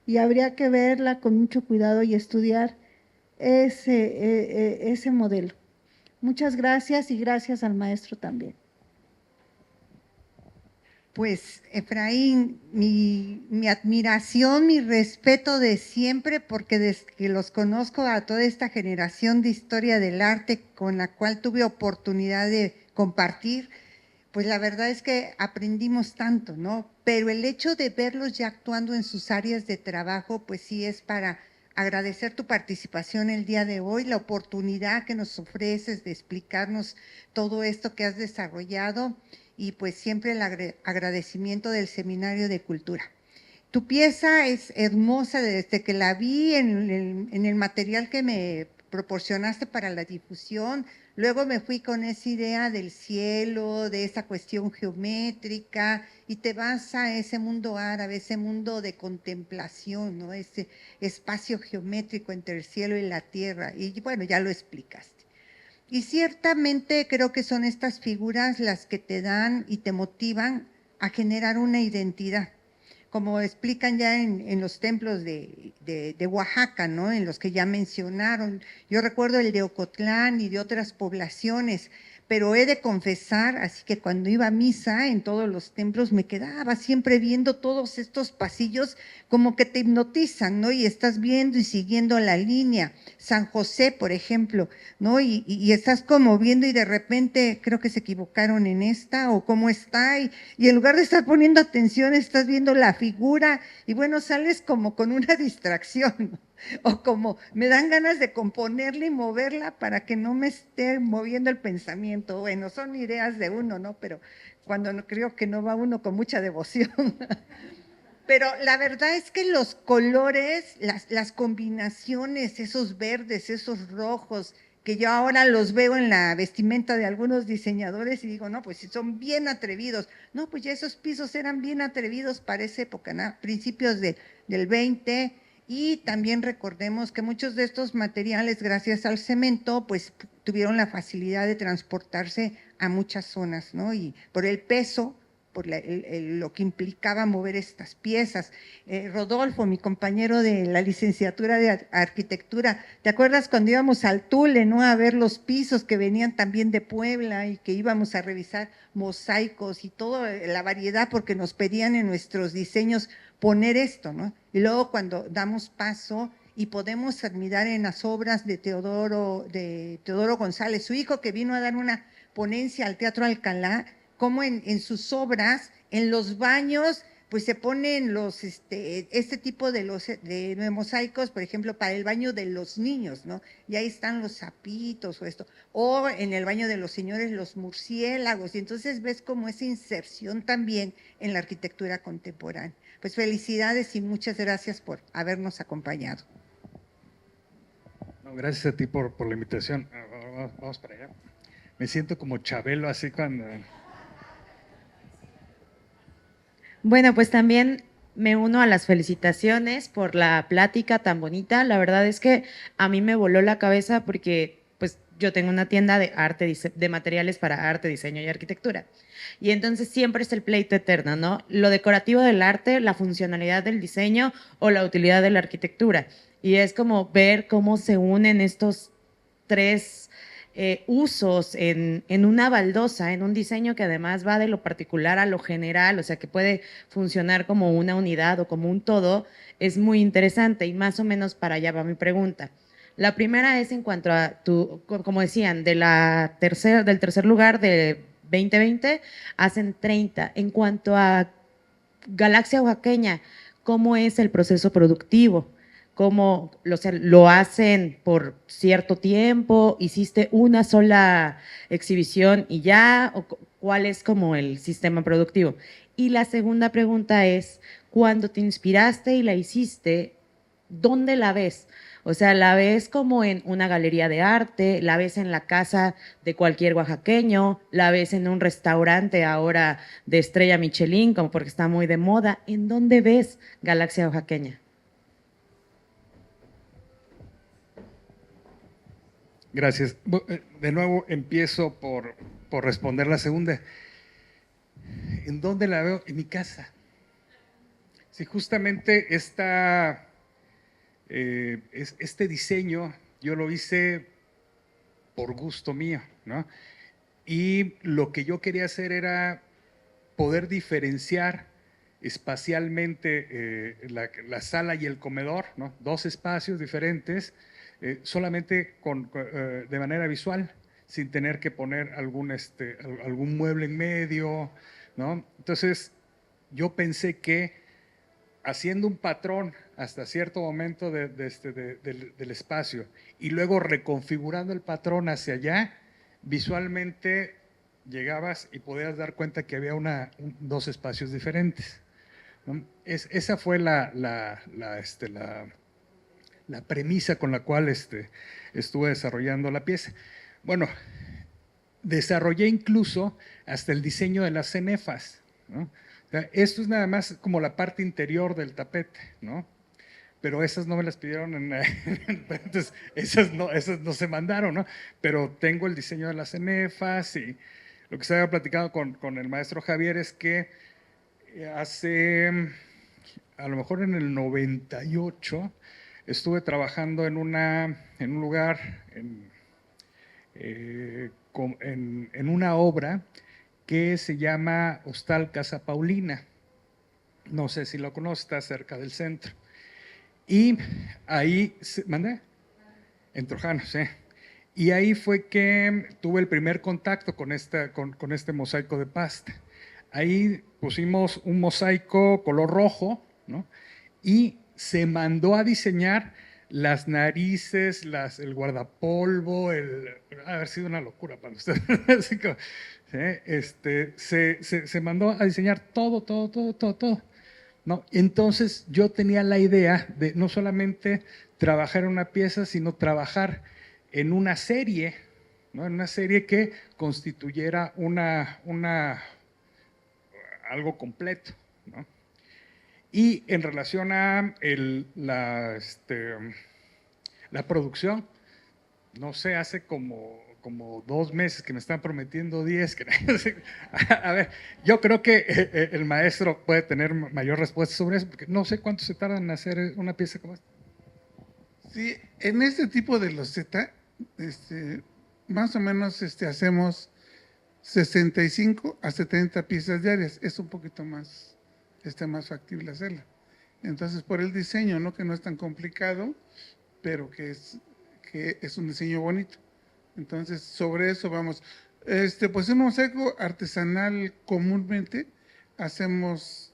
y habría que verla con mucho cuidado y estudiar ese modelo. Muchas gracias y gracias al maestro también. Pues, Efraín, mi admiración, mi respeto de siempre, porque desde que los conozco a toda esta generación de historia del arte con la cual tuve oportunidad de compartir, pues la verdad es que aprendimos tanto, ¿no? Pero el hecho de verlos ya actuando en sus áreas de trabajo, pues sí es para agradecer tu participación el día de hoy, la oportunidad que nos ofreces de explicarnos todo esto que has desarrollado y pues siempre el agradecimiento del Seminario de Cultura. Tu pieza es hermosa desde que la vi en el material que me proporcionaste para la difusión. Luego me fui con esa idea del cielo, de esa cuestión geométrica, y te vas a ese mundo árabe, ese mundo de contemplación, ¿no? Ese espacio geométrico entre el cielo y la tierra. Y bueno, ya lo explicaste. Y ciertamente creo que son estas figuras las que te dan y te motivan a generar una identidad, como explican ya en los templos de Oaxaca, ¿no? En los que ya mencionaron. Yo recuerdo el de Ocotlán y de otras poblaciones, pero he de confesar, así que cuando iba a misa en todos los templos me quedaba siempre viendo todos estos pasillos como que te hipnotizan, ¿no? Y estás viendo y siguiendo la línea. San José, por ejemplo, ¿no? Y estás como viendo y de repente creo que se equivocaron en esta o cómo está y en lugar de estar poniendo atención estás viendo la figura y bueno, sales como con una distracción, ¿no? O como me dan ganas de componerla y moverla para que no me esté moviendo el pensamiento. Bueno, son ideas de uno, ¿no? Pero cuando no, creo que no va uno con mucha devoción. Pero la verdad es que los colores, las combinaciones, esos verdes, esos rojos, que yo ahora los veo en la vestimenta de algunos diseñadores y digo, no, pues son bien atrevidos. No, pues ya esos pisos eran bien atrevidos para esa época, ¿no? Principios del 20. Y también recordemos que muchos de estos materiales, gracias al cemento, pues tuvieron la facilidad de transportarse a muchas zonas, ¿no? Y por el peso, por lo que implicaba mover estas piezas. Rodolfo, mi compañero de la licenciatura de arquitectura, ¿te acuerdas cuando íbamos al Tule, ¿no? A ver los pisos que venían también de Puebla y que íbamos a revisar mosaicos y toda la variedad porque nos pedían en nuestros diseños poner esto, ¿no? Y luego cuando damos paso y podemos admirar en las obras de Teodoro González, su hijo que vino a dar una ponencia al Teatro Alcalá, como en sus obras, en los baños, pues se ponen este tipo de mosaicos, por ejemplo, para el baño de los niños, ¿no? Y ahí están los sapitos o esto, o en el baño de los señores los murciélagos, y entonces ves como esa inserción también en la arquitectura contemporánea. Pues felicidades y muchas gracias por habernos acompañado. No, gracias a ti por la invitación. Vamos para allá. Me siento como Chabelo así cuando… Bueno, pues también me uno a las felicitaciones por la plática tan bonita. La verdad es que a mí me voló la cabeza porque pues yo tengo una tienda de arte, de materiales para arte, diseño y arquitectura. Y entonces siempre es el pleito eterno, ¿no? Lo decorativo del arte, la funcionalidad del diseño o la utilidad de la arquitectura. Y es como ver cómo se unen estos tres usos en una baldosa, en un diseño que además va de lo particular a lo general, o sea, que puede funcionar como una unidad o como un todo, es muy interesante y más o menos para allá va mi pregunta. La primera es en cuanto a como decían, del tercer lugar de 2020, hacen 30. En cuanto a Galaxia Oaxaqueña, ¿cómo es el proceso productivo? ¿Cómo lo hacen por cierto tiempo? ¿Hiciste una sola exhibición y ya? ¿O cuál es como el sistema productivo? Y la segunda pregunta es, cuando te inspiraste y la hiciste, ¿dónde la ves? O sea, la ves como en una galería de arte, la ves en la casa de cualquier oaxaqueño, la ves en un restaurante ahora de estrella Michelin, como porque está muy de moda. ¿En dónde ves Galaxia Oaxaqueña? Gracias. De nuevo empiezo por responder la segunda. ¿En dónde la veo? En mi casa. Sí, justamente este diseño yo lo hice por gusto mío, ¿no? Y lo que yo quería hacer era poder diferenciar espacialmente la sala y el comedor, ¿no? Dos espacios diferentes, solamente de manera visual, sin tener que poner algún mueble en medio, ¿no? Entonces, yo pensé que haciendo un patrón hasta cierto momento del espacio y luego reconfigurando el patrón hacia allá, visualmente llegabas y podías dar cuenta que había dos espacios diferentes, ¿no? Esa fue la premisa con la cual estuve desarrollando la pieza. Bueno, desarrollé incluso hasta el diseño de las cenefas, ¿no? O sea, esto es nada más como la parte interior del tapete, ¿no? Pero esas no me las pidieron entonces esas no se mandaron, ¿no? Pero tengo el diseño de las cenefas y lo que se había platicado con el maestro Javier es que a lo mejor en el 98, estuve trabajando en un lugar, en una obra que se llama Hostal Casa Paulina. No sé si lo conoces, está cerca del centro. Y ahí, ¿mandé? En Trojano, sí. Y ahí fue que tuve el primer contacto con este mosaico de pasta. Ahí pusimos un mosaico color rojo, ¿no? Y se mandó a diseñar las narices, el guardapolvo, ha haber sido una locura para ustedes. Así como, ¿sí? Se mandó a diseñar todo, ¿no? Entonces yo tenía la idea de no solamente trabajar en una pieza, sino trabajar en una serie, ¿no? En una serie que constituyera algo completo, ¿no? Y en relación a la producción, no sé, hace como 2 meses que me están prometiendo 10. A ver, yo creo que el maestro puede tener mayor respuesta sobre eso, porque no sé cuánto se tarda en hacer una pieza como esta. Sí, en este tipo de loseta, más o menos hacemos 65 a 70 piezas diarias. Es un poquito más factible hacerla. Entonces, por el diseño, ¿no? Que no es tan complicado, pero que es un diseño bonito. Entonces, sobre eso vamos. Pues un mosaico artesanal comúnmente hacemos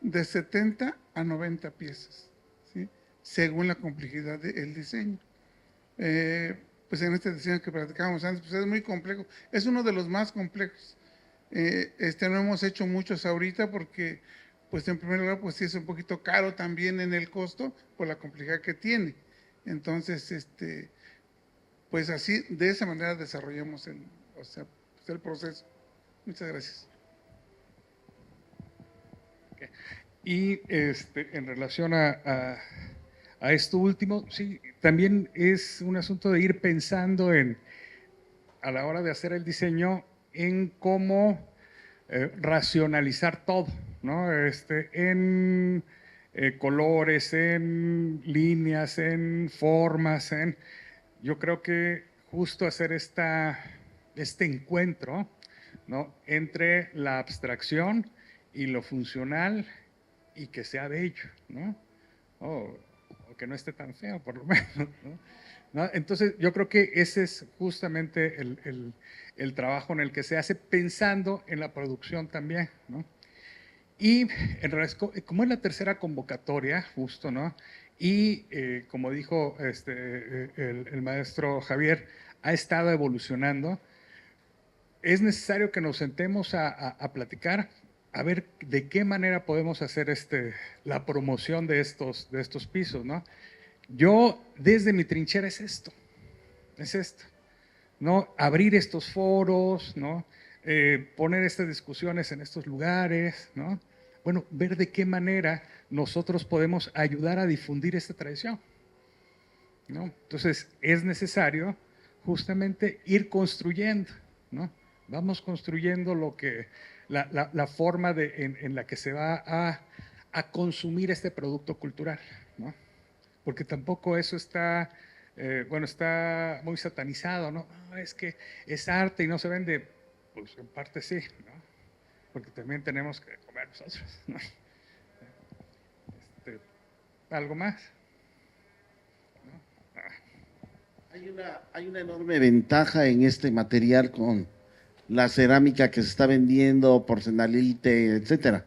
de 70 a 90 piezas, ¿sí? Según la complejidad del diseño. Pues en este diseño que platicábamos antes, pues es muy complejo. Es uno de los más complejos. No hemos hecho muchos ahorita porque, pues en primer lugar, pues sí es un poquito caro también en el costo por la complejidad que tiene. Entonces, pues así, de esa manera desarrollamos el proceso. Muchas gracias. Okay. Y en relación a esto último, sí, también es un asunto de ir pensando a la hora de hacer el diseño, en cómo racionalizar todo, ¿no? En colores, en líneas, en formas, yo creo que justo hacer este encuentro, ¿no? Entre la abstracción y lo funcional y que sea bello, ¿no? O que no esté tan feo, por lo menos, ¿no? Entonces, yo creo que ese es justamente el trabajo en el que se hace, pensando en la producción también, ¿no? Y en realidad, como es la tercera convocatoria, justo, ¿no? Y como dijo el maestro Javier, ha estado evolucionando. Es necesario que nos sentemos a platicar, a ver de qué manera podemos hacer la promoción de estos pisos, ¿no? Yo, desde mi trinchera, es esto, ¿no? Abrir estos foros, ¿no? Poner estas discusiones en estos lugares, ¿no? Bueno, ver de qué manera nosotros podemos ayudar a difundir esta tradición, ¿no? Entonces, es necesario justamente ir construyendo, ¿no? Vamos construyendo la forma en la que se va a consumir este producto cultural, ¿no? Porque tampoco eso está, está muy satanizado, ¿no? No, es que es arte y no se vende, pues en parte sí, ¿no? Porque también tenemos que comer nosotros, ¿no? ¿Algo más? Hay una enorme ventaja en este material con la cerámica que se está vendiendo, porcelanite, etcétera.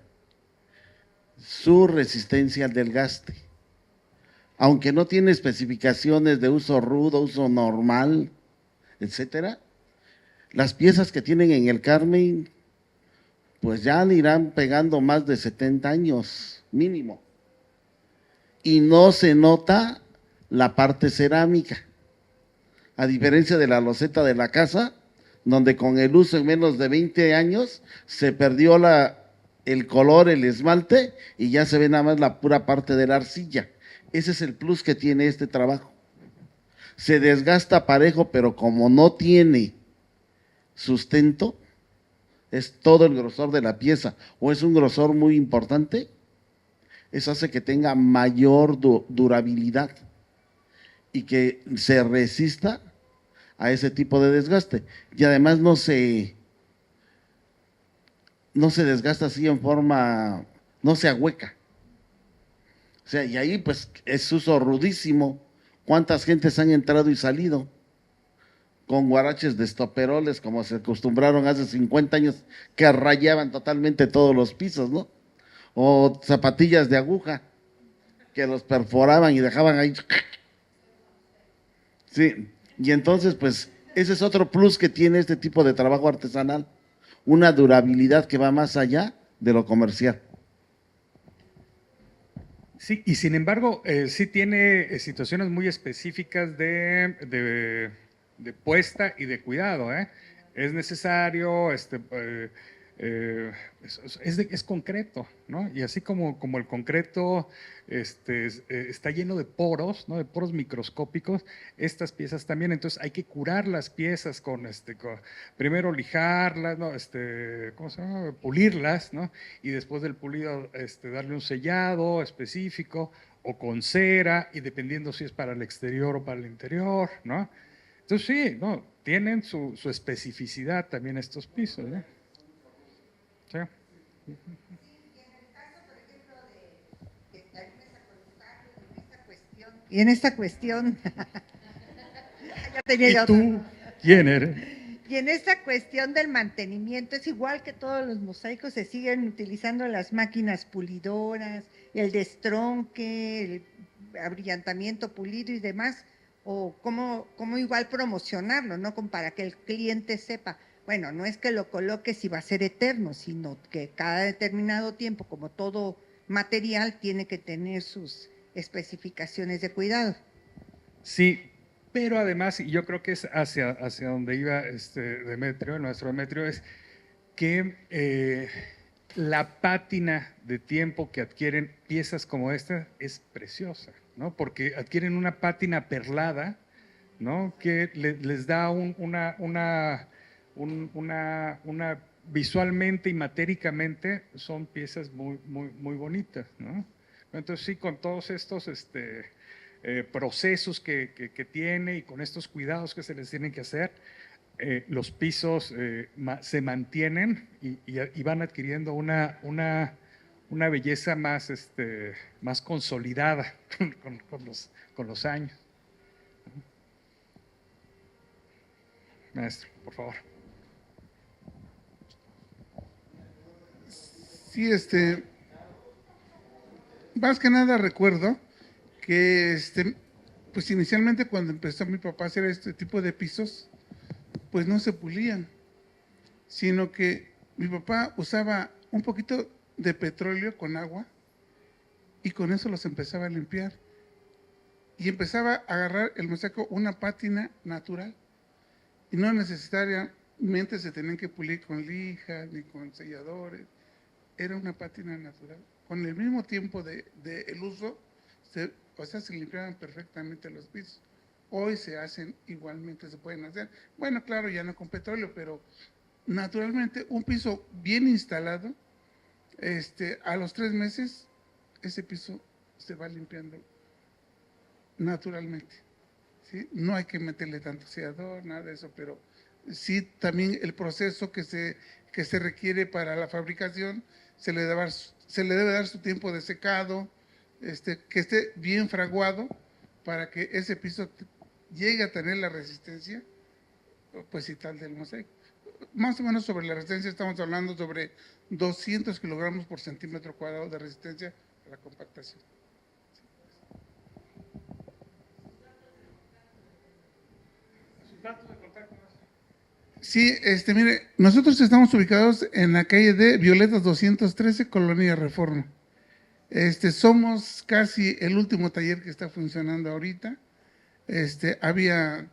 Su resistencia al desgaste. Aunque no tiene especificaciones de uso rudo, uso normal, etcétera, las piezas que tienen en el Carmen, pues ya le irán pegando más de 70 años mínimo. Y no se nota la parte cerámica. A diferencia de la loseta de la casa, donde con el uso en menos de 20 años se perdió el color, el esmalte, y ya se ve nada más la pura parte de la arcilla. Ese es el plus que tiene este trabajo. Se desgasta parejo, pero como no tiene sustento, es todo el grosor de la pieza, o es un grosor muy importante, eso hace que tenga mayor durabilidad y que se resista a ese tipo de desgaste. Y además no se desgasta así en forma, no se ahueca. O sea, y ahí pues es uso rudísimo. ¿Cuántas gentes han entrado y salido con guaraches de estoperoles como se acostumbraron hace 50 años, que rayaban totalmente todos los pisos, ¿no? O zapatillas de aguja que los perforaban y dejaban ahí. Sí, y entonces pues ese es otro plus que tiene este tipo de trabajo artesanal, una durabilidad que va más allá de lo comercial. Sí, y sin embargo, sí tiene situaciones muy específicas de puesta y de cuidado, ¿eh? Es necesario, es concreto, ¿no? Y así como el concreto está lleno de poros, ¿no? De poros microscópicos, estas piezas también. Entonces hay que curar las piezas primero lijarlas, ¿no? ¿Cómo se llama? Pulirlas, ¿no? Y después del pulido, darle un sellado específico o con cera, y dependiendo si es para el exterior o para el interior, ¿no? Entonces sí, ¿no? Tienen su especificidad también estos pisos, ¿no? Sí. Y en esta cuestión, ya tenía ¿Y yo tú otra. quién eres? Y en esta cuestión del mantenimiento es igual que todos los mosaicos, se siguen utilizando las máquinas pulidoras, el destronque, el abrillantamiento pulido y demás, o cómo igual promocionarlo, ¿no? Como para que el cliente sepa, bueno, no es que lo coloques y va a ser eterno, sino que cada determinado tiempo, como todo material, tiene que tener sus especificaciones de cuidado. Sí, pero además, y yo creo que es hacia donde iba Demetrio, el maestro Demetrio, es que la pátina de tiempo que adquieren piezas como esta es preciosa, ¿no? Porque adquieren una pátina perlada, ¿no? Que les da una visualmente y matéricamente son piezas muy, muy, muy bonitas, ¿no? Entonces sí, con todos estos procesos que tiene y con estos cuidados que se les tienen que hacer, los pisos se mantienen y van adquiriendo una belleza más consolidada con los años. Maestro, por favor. Sí, más que nada recuerdo que pues inicialmente cuando empezó mi papá a hacer este tipo de pisos, pues no se pulían, sino que mi papá usaba un poquito de petróleo con agua y con eso los empezaba a limpiar. y empezaba a agarrar el mosaico una pátina natural. Y no necesariamente se tenían que pulir con lija ni con selladores. Era una pátina natural. Con el mismo tiempo de el uso, se limpiaban perfectamente los pisos. Hoy se hacen igualmente, se pueden hacer. Bueno, claro, ya no con petróleo, pero naturalmente un piso bien instalado, a los 3 meses, ese piso se va limpiando naturalmente. ¿Sí? No hay que meterle tanto sellador, nada de eso, pero sí también el proceso que se requiere para la fabricación se le debe dar su tiempo de secado, que esté bien fraguado para que ese piso llegue a tener la resistencia pues y tal del mosaico. Más o menos sobre la resistencia estamos hablando sobre 200 kilogramos por centímetro cuadrado de resistencia a la compactación. Sí, mire, nosotros estamos ubicados en la calle de Violetas 213, Colonia Reforma. Somos casi el último taller que está funcionando ahorita. Había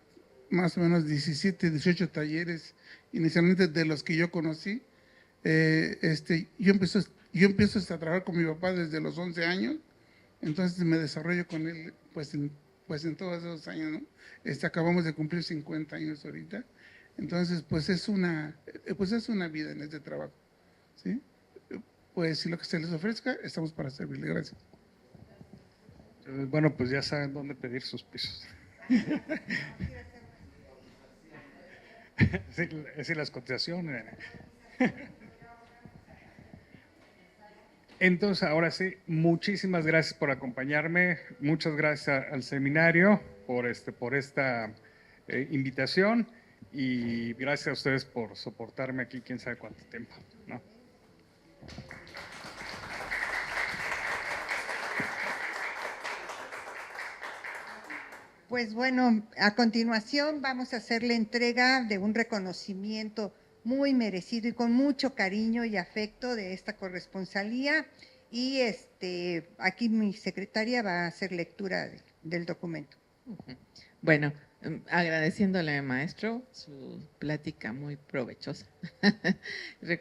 más o menos 17, 18 talleres inicialmente de los que yo conocí. Yo empiezo a trabajar con mi papá desde los 11 años, entonces me desarrollo con él pues en todos esos años, ¿no? Acabamos de cumplir 50 años ahorita. Entonces, pues es una vida en este trabajo, ¿sí? Pues si lo que se les ofrezca, estamos para servirle. Gracias. Bueno, pues ya saben dónde pedir sus pisos. Sí, las cotizaciones. Entonces, ahora sí, muchísimas gracias por acompañarme. Muchas gracias al seminario por esta invitación. Y gracias a ustedes por soportarme aquí, quién sabe cuánto tiempo, ¿no? Pues bueno, a continuación vamos a hacer la entrega de un reconocimiento muy merecido y con mucho cariño y afecto de esta corresponsalía. Y aquí mi secretaria va a hacer lectura del documento. Bueno, agradeciéndole, maestro, su plática muy provechosa.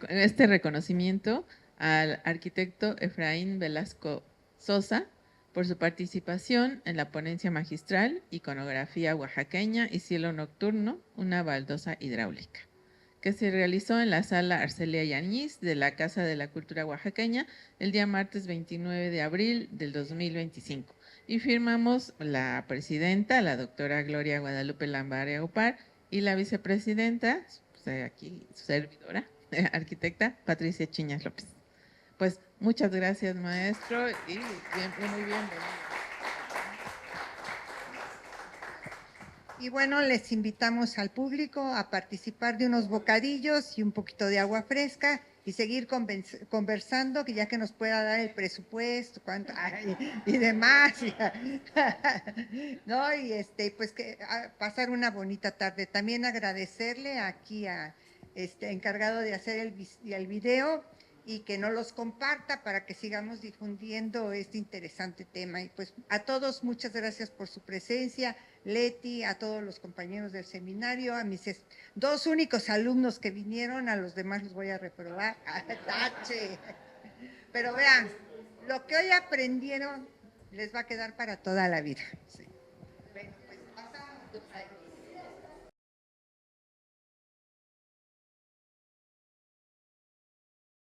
Este reconocimiento al arquitecto Efraín Velasco Sosa por su participación en la ponencia magistral Iconografía oaxaqueña y cielo nocturno, una baldosa hidráulica, que se realizó en la sala Arcelia Yáñez de la Casa de la Cultura Oaxaqueña el día martes 29 de abril del 2025. Y firmamos la presidenta, la doctora Gloria Guadalupe Lambaria Upar, y la vicepresidenta, pues aquí su servidora, arquitecta Patricia Chiñas López. Pues muchas gracias, maestro, y muy bienvenido. Y bueno, les invitamos al público a participar de unos bocadillos y un poquito de agua fresca y seguir conversando, que ya que nos pueda dar el presupuesto, cuánto, y demás, ¿no? Y pues que pasar una bonita tarde. También agradecerle aquí a encargado de hacer el video y que no los comparta para que sigamos difundiendo este interesante tema. Y pues a todos muchas gracias por su presencia. Leti, a todos los compañeros del seminario, a mis 2 únicos alumnos que vinieron, a los demás los voy a reprobar. ¡Tache! Pero vean, lo que hoy aprendieron les va a quedar para toda la vida. Sí. Bueno, pues pasamos.